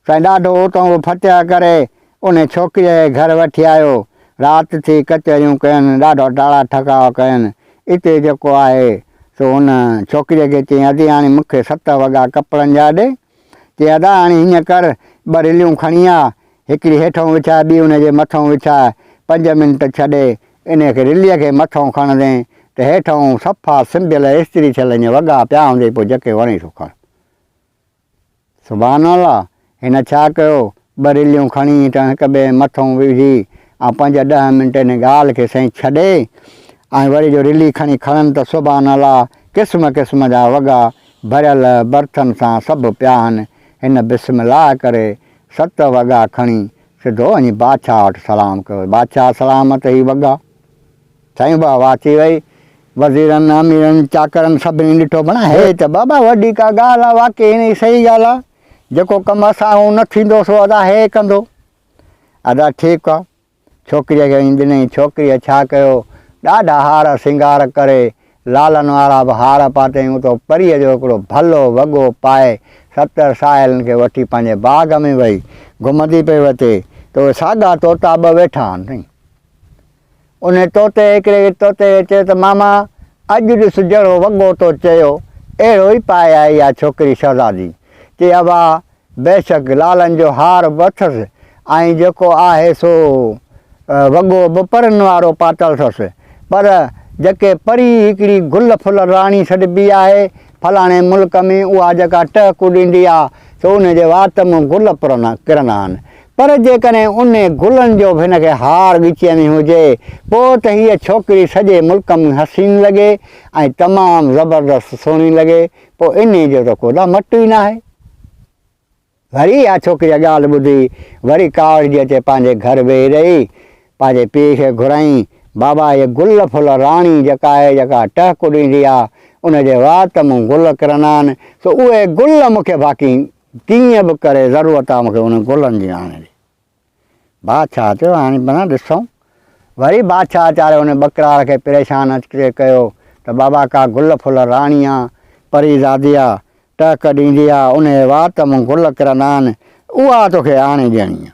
साईं ॾाढो उतां फतिया करे उन छोकिरीअ खे घर वठी आयो। राति थी कचहरियूं कयनि, ॾाढा टाड़ा ठकाव कयनि। इते जेको आहे सो उन छोकिरीअ खे चई, अॼु हाणे मूंखे 7 वॻा कपिड़नि जा ॾे। चई अदा हाणे हीअं कर, 2 रिलियूं खणी आ, हिकिड़ी हेठां विछाए ॿी हुनजे मथां विछाए, 5 मिंट छॾे इनखे रिलीअ खे मथां खणंदे त हेठां सफ़ा सिंबियल इस्त्री थियल ईअं वॻा पिया हूंदई, पोइ जेके वणे थो खण। सुभान अल्लाह, हिन छा कयो, 2 रिलियूं खणी त हिक ॿिए मथां विझी ऐं 5-10 मिंट हिन ॻाल्हि खे साईं छॾे ऐं वरी जो रिली खणी खणनि त सुभान अल्लाह, क़िस्म क़िस्म जा वॻा भरियल बर्थन सां सभु पिया आहिनि। हिन बिस्मिल्लाह करे 7 वॻा खणी सिधो वञी बादशाह वटि सलाम कयो। बादशाह सलामत ई वॻा। साईं बाबा अची वई, वज़ीरनि अमीरनि चाकरनि सभिनी ॾिठो, बणा हे त बाबा वॾी का ॻाल्हि आहे, वाक़ई हिन जी सही ॻाल्हि आहे, जेको कमु असां न थींदो सो अदा हे कंदो। अदा ठीकु आहे, छोकिरीअ खे ॾिनई। छोकिरीअ छा कयो, ॾाढा हार सिंगार करे, लालनि वारा बि हार पातईं, तो परीअ जो हिकिड़ो भलो वॻो पाए 70 साहेड़ियुनि खे वठी पंहिंजे बाग़ में वई घुमंदी पई वठे, त उहे साॻा तोता 2 वेठा आहिनि। उन तोते हिकिड़े तोते चयो त मामा अॼु ॾिस जहिड़ो वॻो तो चयो अहिड़ो ई पाए आई आहे छोकिरी शहज़ादी। चई अबा बेशक लालनि जो हार बि अथसि ऐं जेको आहे सो वॻो बि परनि वारो पातल अथसि, पर जेके परी हिकिड़ी गुल फुल राणी सॾिबी आहे फलाणे मुल्क में, उहा जेका टहकू ॾींदी आहे सो उनजे वात में गुल किरंदा आहिनि। पर जेकॾहिं उन गुलनि जो बि हिनखे हार ॻिचीअ में हुजे, पोइ त हीअ छोकिरी सॼे मुल्क में हसीन लॻे ऐं तमामु ज़बरदस्त सुहिणी लॻे, पोइ इन जो त को मट ई न आहे। वरी इहा छोकिरी ॻाल्हि ॿुधी, वरी कावड़जी अचे पंहिंजे घर वेही रही, पंहिंजे पीउ खे घुराईं, बाबा इहे गुल फुल राणी जेका आहे, जेका टहकू ॾींदी आहे, उनजे वात में गुल किरंदा आहिनि, सो उहे गुल मूंखे बाक़ी कीअं बि करे ज़रूरत आहे मूंखे उन गुलनि जी आणे। बादशाह चयो हाणे भला ॾिसूं। वरी बादशाह वीचारे उन बकरार खे परेशान अचे कयो त बाबा का गुल फुल राणी आहे, परीज़ादी आहे, टहक ॾींदी आहे, उन वात में गुल किरंदा आहिनि, उहा तोखे आणे ॾियणी आहे।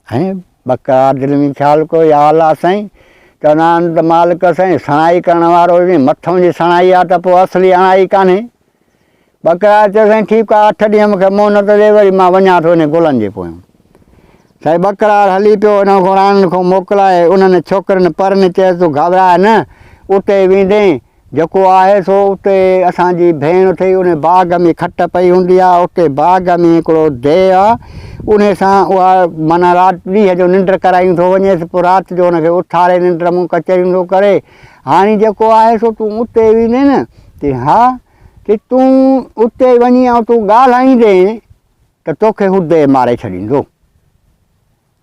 ऐं बकरार दिलि में ख़्यालु कयो, या अल्लाह साईं, चवंदा आहिनि त मालिक साईं सणाई करण वारो मथां जी सणाई आहे त पोइ असली अणाई कान्हे। बकरार चयो साईं ठीकु आहे, 8 ॾींहं मूंखे मोहलत ॾे, वरी मां वञा थो इन गुलनि जे पोयां। साईं बकरार हली पियो, हिन क़ुरान खां मोकिलाए उन्हनि छोकिरनि परनि चयसि तूं घबराए न, उते वेंदे जेको आहे सो उते असांजी भेण अथई, उन बाग़ में खट पई हूंदी आहे, उते बाग़ में हिकिड़ो देह आहे, उन सां उहा माना राति ॾींहं जो निंड करायूं थो वञेसि, पोइ राति जो उनखे उथारे निंड मूं कचरियूं थो करे। हाणे जेको आहे सो तूं उते वेंदे न, चई हा, कि तूं उते वञी ऐं तूं ॻाल्हाईंदे त तोखे हू देह मारे छॾींदो।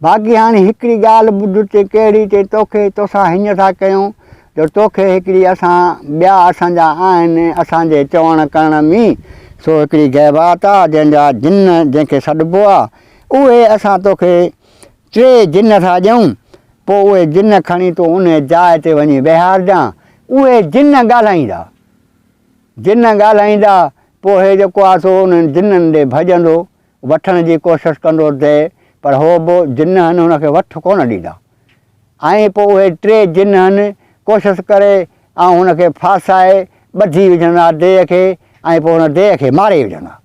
बाक़ी हाणे हिकिड़ी ॻाल्हि ॿुध, चई कहिड़ी, चई तोखे तोसां हीअं था कयूं जो तोखे हिकिड़ी असां ॿिया असांजा आहिनि असांजे चवण करण में, सो हिकिड़ी गैबात आहे जंहिंजा जिन जंहिंखे सॾिबो आहे, उहे असां तोखे 3 जिन था ॾियूं, पोइ उहे जिन खणी तूं उन जाइ ते वञी विहारजांइ, उहे जिन ॻाल्हाईंदा। जिन ॻाल्हाईंदा पोइ हे जेको आहे सो उन्हनि जिननि ॾे भॼंदो, वठण जी कोशिशि कंदो थिए, पर हो बि जिन आहिनि हुनखे वठि कोन ॾींदा। ऐं पोइ उहे टे जिन आहिनि कोशिशि करे ऐं हुनखे फासाए ॿधी विझंदा देह खे, ऐं पोइ हुन देह खे मारे विझंदा।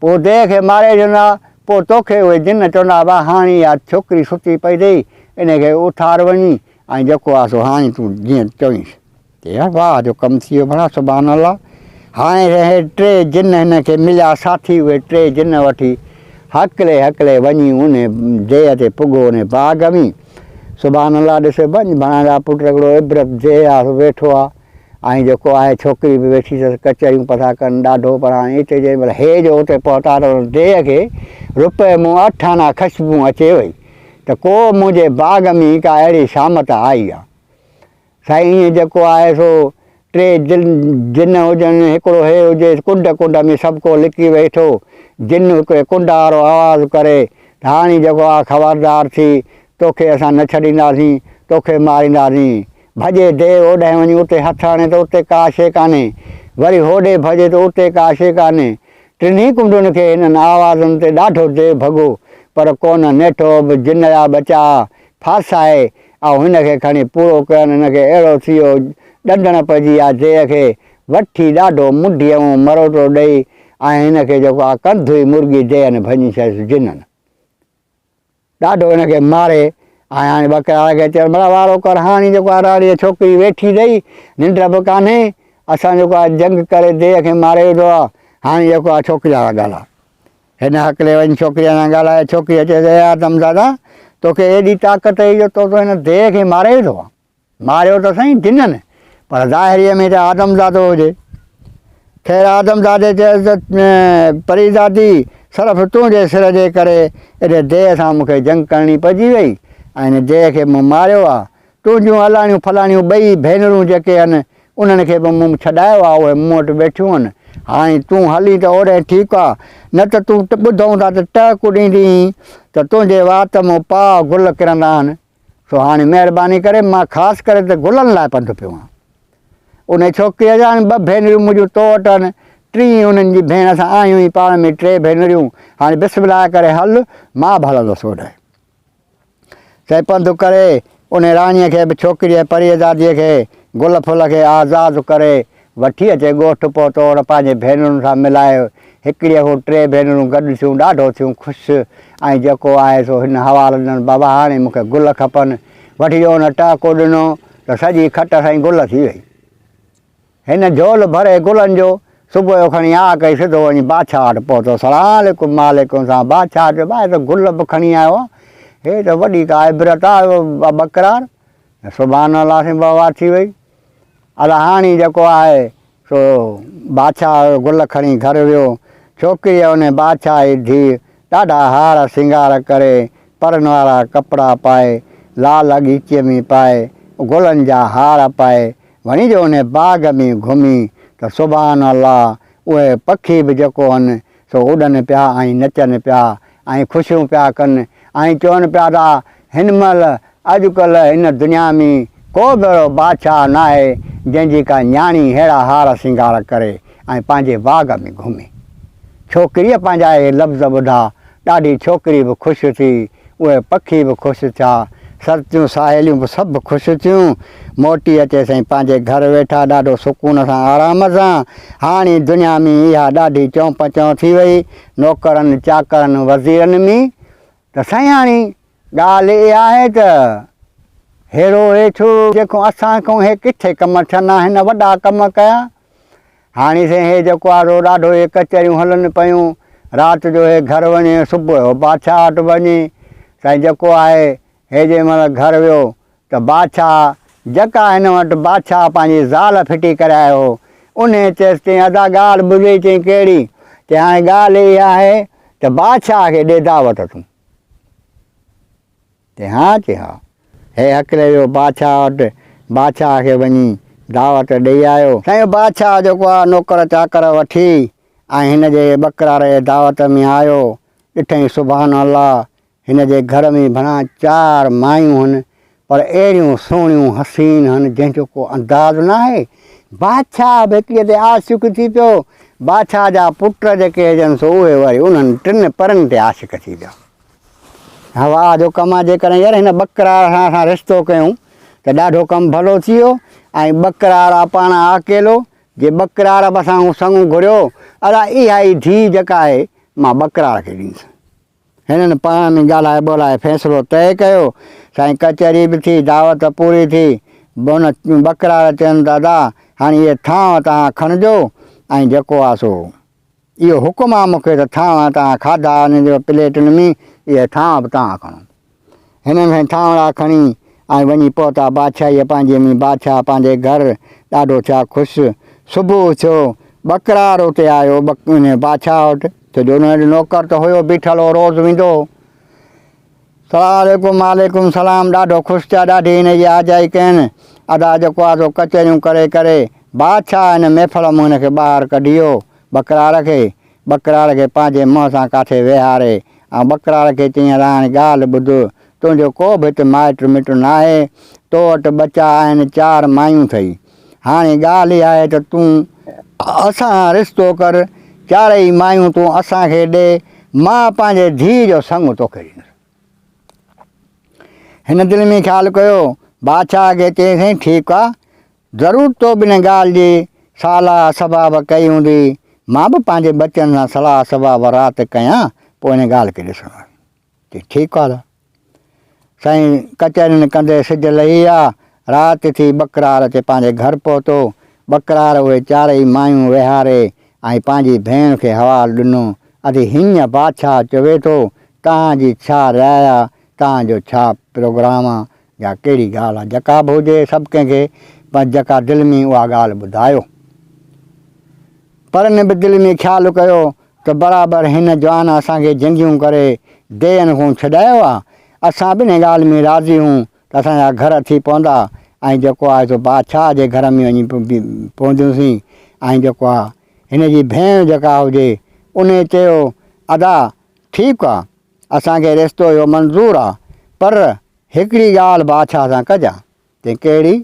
पोइ देह खे मारे विझंदा, पोइ तोखे उहे जिन चवंदा वाह हाणे इहा छोकिरी सुती पई अथई, इनखे उथार वञी ऐं जेको आहे सो हाणे तूं जीअं चवईंसि। यार वाह जो कमु थी वियो भला, सुभाणे अलाह। हाणे हे टे जिन हिनखे मिलिया साथी, उहे टे जिन वठी हकले हकले वञी उन देह ते पुॻो उन बाग़ में। सुभाणे अलाह ॾिसे वञ बणाइणा पुट हिकिड़ो इबरत देह आहे वेठो आहे, ऐं जेको आहे छोकिरी बि वेठी अथसि, कचरियूं पथा कनि ॾाढो। पर हाणे हिते जंहिं महिल हे जो हुते पहुता त देह खे रुपए मूं 8 आना ख़ुशबू अचे वई त को मुंहिंजे बाग़ में का अहिड़ी शामत आई आहे। साईं ईअं जेको आहे सो टे जिन हुजनि, हिकिड़ो हे हुजे कुंड कुंड में सभु को लिकी वेठो, जिन हिकिड़े कुंड वारो आवाज़ु करे त हाणे जेको आहे ख़बरदार थी, तोखे असां न छॾींदासीं, तोखे मारींदासीं। भॼे देह होॾे वञी उते हथ हणे त उते का शइ कान्हे, वरी होॾे भॼे त उते का शइ कान्हे। टिनी कुंडुनि खे हिननि आवाज़ुनि ते ॾाढो देह भॻो, पर कोन नेठो बि जिन जा बचा फासाए ऐं हिनखे खणी पूरो कयनि। हिनखे अहिड़ो थी वियो, ॾंडण पइजी विया देह खे, वठी ॾाढो मुंडीअ मूं मरोटो ॾेई ऐं हिनखे जेको आहे कंधु ई मुर्गी देहनि भञी छॾियसि जिननि। ॾाढो हिनखे मारे ऐं हाणे बकरार खे चयो भला वारो कर, हाणे जेको आहे राणीअ छोकिरी वेठी अथई, निंड बि कान्हे, असां जेको आहे जंग करे देह खे मारे विधो आहे, हाणे जेको आहे छोकिरीअ सां ॻाल्हाए। हिन हकले वञी छोकिरीअ सां ॻाल्हाए, छोकिरी चए आदम दादा तोखे एॾी ताक़त हुई जो तो हिन देह खे मारे विधो आहे। मारियो त साईं जिननि, पर ज़ाहिरीअ में त आदमज़ादो हुजे। ख़ैर आदमज़ादे चयसि त परीज़ादी सिर्फ़ु तुंहिंजे सिर जे करे एॾे देह सां मूंखे जंग करणी पइजी वई ऐं हिन देह खे मूं मारियो आहे। तुंहिंजूं अलाणियूं फलाणियूं ॿई भेनरूं जेके आहिनि उन्हनि खे बि मूं छॾायो आहे, उहे मूं वटि वेठियूं आहिनि। हाणे तूं हली त ओॾे ठीकु आहे, न त तूं ॿुधूं था त टहकु ॾींदी त तुंहिंजे वात मूं पाउ गुल किरंदा आहिनि। सो हाणे महिरबानी करे मां ख़ासि करे त गुलनि लाइ पंधु पियो आहियां। उन छोकिरीअ जा 2 भेनरियूं मुंहिंजूं तो वटि आहिनि, 3 उन्हनि जी भेण सां आहियूं ई पाण में 3 भेनरियूं। हाणे बिस्मिल्लाह करे हल, मां बि हलंदुसि ओॾे। चई पंधु करे उन राणीअ खे बि छोकिरीअ परीज़ादीअ खे गुल फुल खे आज़ादु करे वठी अचे ॻोठु पहुतो और पंहिंजे भेनरुनि सां मिलाए। हिकिड़ीअ खां 3 भेनरूं गॾु थियूं, ॾाढो थियूं ख़ुशि ऐं जेको आहे सो हिन हवालु ॾिननि बाबा हाणे मूंखे गुल खपनि। वठी जो हुन टहको ॾिनो त सॼी खट साईं गुल थी वई। हिन झोल भरे गुलनि जो सुबुह जो खणी आ कई, सिधो वञी बादशाह वटि पहुतो। सलामकुम मालिकुम सां बादशाह चयो भाई त गुल बि खणी आयो आहे, हे त वॾी का इबरत आहे बकरार। सुभाणे अलाह साईं बाबा थी वई। अलाह हाणे जेको आहे सो बादशाह गुल खणी घर वियो। छोकिरीअ उन बादशाह जी धीउ ॾाढा हार सिंगार करे, परनि वारा कपिड़ा पाए, लाल अॻीचीअ में पाए, गुलनि जा हार पाए वञी जो उन बाग़ में घुमी त सुभाणे अलाह उहे पखी बि जेको आहिनि सो उॾनि पिया ऐं नचनि पिया ऐं ख़ुशियूं पिया कनि ऐं चवनि पिया था हिन महिल अॼुकल्ह हिन दुनिया में को बि अहिड़ो बादशाह न आहे जंहिंजी का न्याणी अहिड़ा हार सिंगार करे ऐं पंहिंजे बाग़ में घुमे। छोकिरीअ पंहिंजा इहे लफ़्ज़ ॿुधा, ॾाढी छोकिरी बि ख़ुशि थी, उहे पखी बि ख़ुशि थिया, सतियूं साहेलियूं बि सभु ख़ुशि थियूं। मोटी अचे साईं पंहिंजे घर वेठा ॾाढो सुकून सां आराम सां। हाणे दुनिया में इहा ॾाढी चौंप चौं थी वई, नौकरनि चाकरनि वज़ीरनि में। त साईं हाणे ॻाल्हि इहा आहे त हेड़ो हेठो जेको असां खां हे किथे कमु थियनि, हिन वॾा कमु कया। हाणे साईं हे जेको आहे ॾाढो हे कचरियूं हलनि पियूं, राति जो हे घर वञे, सुबुह जो बादशाह वटि वञे। साईं जेको आहे हे जंहिं महिल घर वियो त बादशाह जेका हिन वटि बादशाह पंहिंजी ज़ाल फिटी करे आयो हो, उन चयसि चई अदा ॻाल्हि ॿुधी। चई कहिड़ी? चई हाणे ॻाल्हि इहा आहे त बादशाह खे ॾे दावत तूं। चई हा। चई हा। हे हकिले वियो बादशाह वटि, बादशाह खे वञी दावत ॾेई आयो। साईं बादशाह जेको आहे नौकर चाकर वठी ऐं हिन जे बकरार जे दावत में आयो। ॾिठईं सुभाणे अलाह हिन जे घर में भला 4 मायूं आहिनि, पर अहिड़ियूं सुहिणियूं हसीन आहिनि जंहिंजो को अंदाज़ न आहे। बादशाह बि हिकिड़े ते आशिक़ थी पियो। बादशाह जा पुट जेके हुजनि सो उहे वरी उन्हनि 3 परनि ते आशिक़ थी पिया। हवा जो कमु आहे, जेकॾहिं यार हिन बकरार सां असां रिश्तो कयूं त ॾाढो कमु भलो थी वियो। ऐं बकरार आहे पाण अकेलो, जे बकरार बि असां संग घुरियो, अला इहा ई धीउ जेका आहे मां बकरार खे ॾींदुसि। हिननि पाण में ॻाल्हाए ॿोलाए फ़ैसिलो तइ कयो। साईं कचहरी बि थी, दावत पूरी थी। उन बकरार चवनि दादा हाणे इहे थांव तव्हां खणिजो ऐं जेको आहे सो इहो हुकुम आहे मूंखे त थांव तव्हां खाधा हिन जो प्लेटुनि में, इहे थांव बि तव्हां खणो। हिननि थांवड़ा खणी ऐं वञी पहुता बादशाहीअ पंहिंजे में। बादशाह पंहिंजे घरु ॾाढो थिया ख़ुशि। सुबुह थियो, बकरार उते आयो बादशाह वटि, छो जो हुन नौकर त हुयो बीठल हो, रोज़ु वेंदो हो। सलाम वालेकुम सलाम, ॾाढो ख़ुशि थिया, ॾाढी हिनजी आजाई कयनि। अदा जेको आहे सो कचहरियूं करे करे बादशाह हिन महफ़िल मां हिनखे ॿाहिरि कढी वियो बकरार खे। बकरार खे पंहिंजे मुंहं सां काथे वेहारे ऐं बकरार खे चई हाणे ॻाल्हि ॿुध, तुंहिंजो को बि हिते माइटु मिटु न आहे, तो वटि बचा आहिनि, 4 मायूं अथई। हाणे ॻाल्हि इहा आहे त तूं असां रिश्तो कर, 4 मायूं तूं असांखे ॾे, मां पंहिंजे धीउ जो संग तोखे ॾींदुसि। हिन दिलि में ख़्यालु कयो, बादशाह खे चयईं ठीकु आहे, ज़रूरु तो बि हिन ॻाल्हि जी सलाह सबाब कई हूंदी, मां बि पंहिंजे बचनि सां सलाह सबाब राति कयां, पोइ हिन ॻाल्हि खे ॾिसणो आहे। ठीकु आहे। साईं कचहरियुनि कंदे सिज लही आहे, राति थी, बकरार अचे पंहिंजे घरु पहुतो। बकरार उहे 4 मायूं विहारे ऐं पंहिंजी भेण खे हवालु ॾिनो। अॼु हीअं बादशाह चवे थो, तव्हांजी छा राय आहे, तव्हांजो छा प्रोग्राम आहे, या कहिड़ी ॻाल्हि आहे, जेका बि हुजे सभु कंहिंखे पर जेका दिलि में उहा ॻाल्हि ॿुधायो। पर हिन बि दिलि में ख़्यालु कयो त बराबरि हिन जवान असांखे जंगियूं करे देयनि खां छॾायो आहे, असां बि हिन ॻाल्हि में राज़ी हूं त असांजा घर थी पवंदा ऐं जेको आहे सो बादशाह जे घर में वञी पहुचंदासीं। ऐं जेको आहे हिन जी भेण जेका हुजे उन चयो अदा ठीकु आहे, असांखे रिश्तो इहो मंज़ूरु आहे, पर हिकिड़ी ॻाल्हि बादशाह सां कजां। चई कहिड़ी?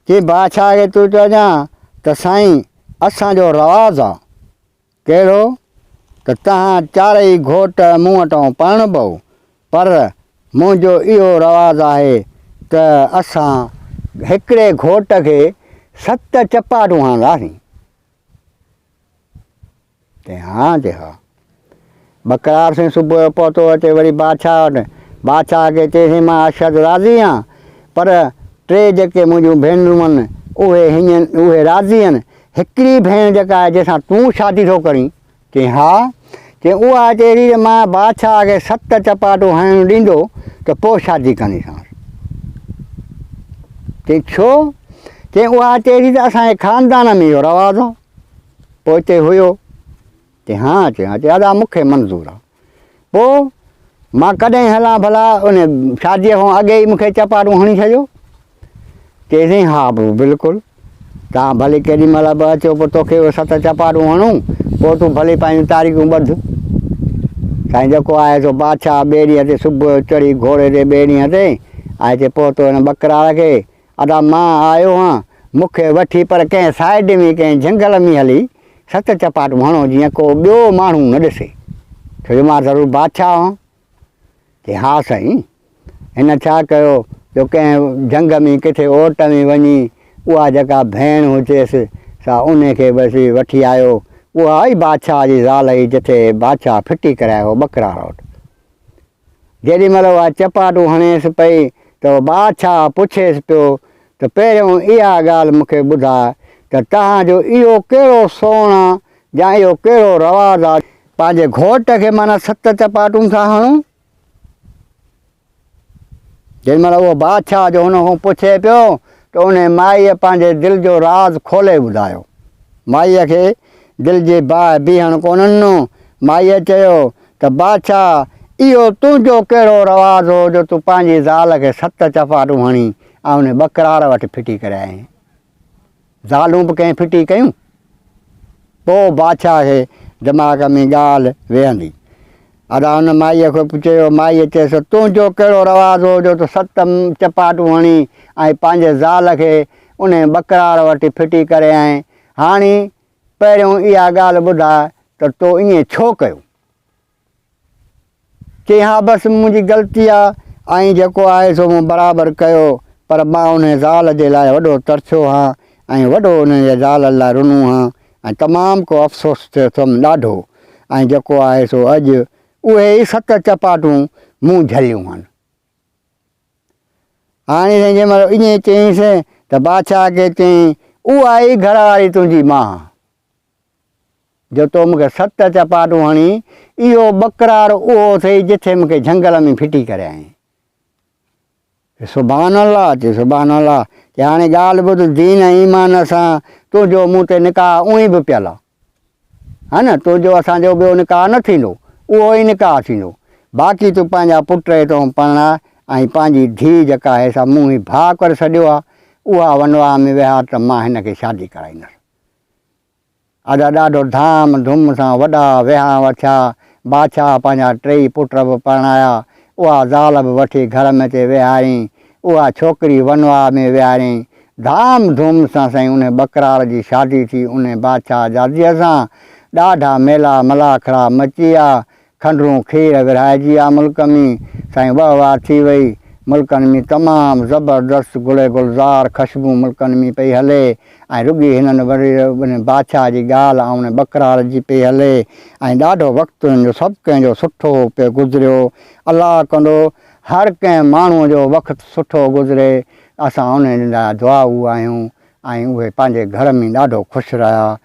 चई बादशाह खे तूं चइजां त साईं असांजो रवाज़ु आहे कहिड़ो, त तव्हां 4 घोट मूं वटां परणिबो, पर मुंहिंजो इहो रवाज़ु आहे त असां हिकिड़े घोट खे 7 चपाटूं हणंदासीं। चई हा। चई हा। बकरार साईं सुबुह जो पहुतो अचे वरी बादशाह वटि। बादशाह खे चईसीं मां अशद राज़ी आहियां, पर 3 जेके मुंहिंजूं भेनरूं आहिनि उहे राज़ी आहिनि। हिकिड़ी भेण जेका आहे जंहिंसां तूं शादी थो करीं, चई हा। चई उहा चई त मां बादशाह खे 7 चपाटूं हणण ॾींदो त पोइ शादी कंदीसांसि। चई छो? चई उहा चई त असांजे ख़ानदान में इहो रवाज़ु आहे। पोइ चई हुयो? चई हा। चई हा। चई अदा मूंखे मंज़ूरु आहे, पोइ मां कॾहिं हलां भला उन शादीअ खां अॻे ई मूंखे चपाटूं हणी छॾियो। चईसीं हा बिल्कुलु, तव्हां भली केॾी महिल बि अचो, पोइ तोखे उहे 7 चपाटूं हणूं, पोइ तूं भली पंहिंजूं तारीख़ूं ॿध। साईं जेको आहे सो बादशाह ॿिए ॾींहं ते सुबुह जो चढ़ी घोड़े ते ॿिए ॾींहं ते ऐं हिते पहुतो हिन बकरार खे। अदा मां आयो आहियां, मूंखे वठी पर कंहिं साइड में कंहिं झंगल में हली 7 चपाटूं हणो, जीअं को ॿियो माण्हू न ॾिसे, छो जो मां ज़रूरु बादशाह आहियां। चई हा साईं। हिन छा कयो, जो कंहिं झंग में किथे ओट में वञी उहा जेका भेण हुजेसि सा उनखे बसि वठी आयो। उहा ई बादशाह जी ज़ाल हुई जिथे बादशाह फिटी करायो बकरार वटि। जेॾी महिल उहा चपाटूं हणेसि पई त बादशाह पुछेसि पियो त पहिरियों इहा ॻाल्हि मूंखे ॿुधाए त तव्हांजो इहो कहिड़ो सोण आहे या इहो कहिड़ो रवाज़ु आहे, पंहिंजे घोट खे माना 7 चपाटूं था हणूं। जेॾी महिल उहो बादशाह जो हुन खां पुछे पियो त उन माईअ पंहिंजे दिलि जो राज़ु खोले ॿुधायो। माईअ खे दिलि जे बीहण कोन ॾिनो। माईअ चयो त बादशाह इहो तुंहिंजो कहिड़ो रवाज़ु हो जो तूं पंहिंजी ज़ाल खे 7 चपाटूं हणी ऐं उन बकरार वटि फिटी करायईं। ज़ालूं बि कंहिं फिटी कयूं? पोइ बादशाह खे दिमाग़ में ॻाल्हि वेहंदी। अदा हुन माईअ खे चयो, माईअ चयसि तुंहिंजो कहिड़ो रवाज़ु हो जो तूं 7 चपाटूं हणी ऐं पंहिंजे ज़ाल खे उन बकरार वटि फिटी करे ऐं हाणे पहिरियों इहा ॻाल्हि ॿुधाए त तो ईअं छो कयो। चई हा बसि मुंहिंजी ग़लती आहे ऐं जेको आहे सो मूं बराबरि कयो, पर मां उन ज़ाल जे लाइ वॾो तरसियो हा ऐं वॾो उन जे ज़ाल लाइ रुनो हा ऐं तमामु को अफ़सोस थियो अथमि ॾाढो। ऐं जेको आहे सो अॼु उहे ई 7 चपाटूं मूं झलियूं आहिनि। हाणे जंहिं महिल ईअं चयईंसि त बादशाह खे चयईं उहा ई घर वारी तुंहिंजी माउ जो तो मूंखे 7 चपाटूं हणी, इहो बकरार उहो अथई जिथे मूंखे झंगल में फिटी करे आई। सुभान अल्लाह चई सुभान अल्लाह। चई हाणे ॻाल्हि ॿुध, दीन ईमान सां तुंहिंजो मूं ते निकाह उहो बि पियल आहे, हा न, तुंहिंजो असांजो ॿियो निकाह न थींदो, उहो ई निकाह थींदो। बाक़ी तूं पंहिंजा पुट हितां पढ़ाए ऐं पंहिंजी धीउ जेका आहे सा मूं ई भाउ करे छॾियो आहे, उहा वनवाह में विया त मां हिन खे शादी कराईंदसि। अदा ॾाढो धाम धूम सां वॾा विहांव थिया। बादशाह पंहिंजा 3 पुट बि परणाया, उहा ज़ाल बि वठी घर में ते विहारियईं, उहा छोकिरी वनवाह में विहारियईं। धाम धूम सां साईं उन बकरार जी शादी थी उन बादशाह जादीअ सां। ॾाढा मेला मलाखड़ा मची विया, खंडरू खीर विरहाइजी विया मुल्क में साईं, वाह थी वई। मुल्कनि में तमामु ज़बरदस्त गुले गुलज़ार ख़ुशबू मुल्कनि में पई हले ऐं रुॻी हिननि वरी बादशाह जी ॻाल्हि ऐं उन बकरार जी पई हले ऐं ॾाढो वक़्तु हिन जो सभु कंहिंजो सुठो पियो गुज़रियो। अलाह कंदो हर कंहिं माण्हूअ जो वक़्तु सुठो गुज़रे, असां उन लाइ दुआऊं आहियूं ऐं उहे पंहिंजे घर में ॾाढो ख़ुशि रहिया।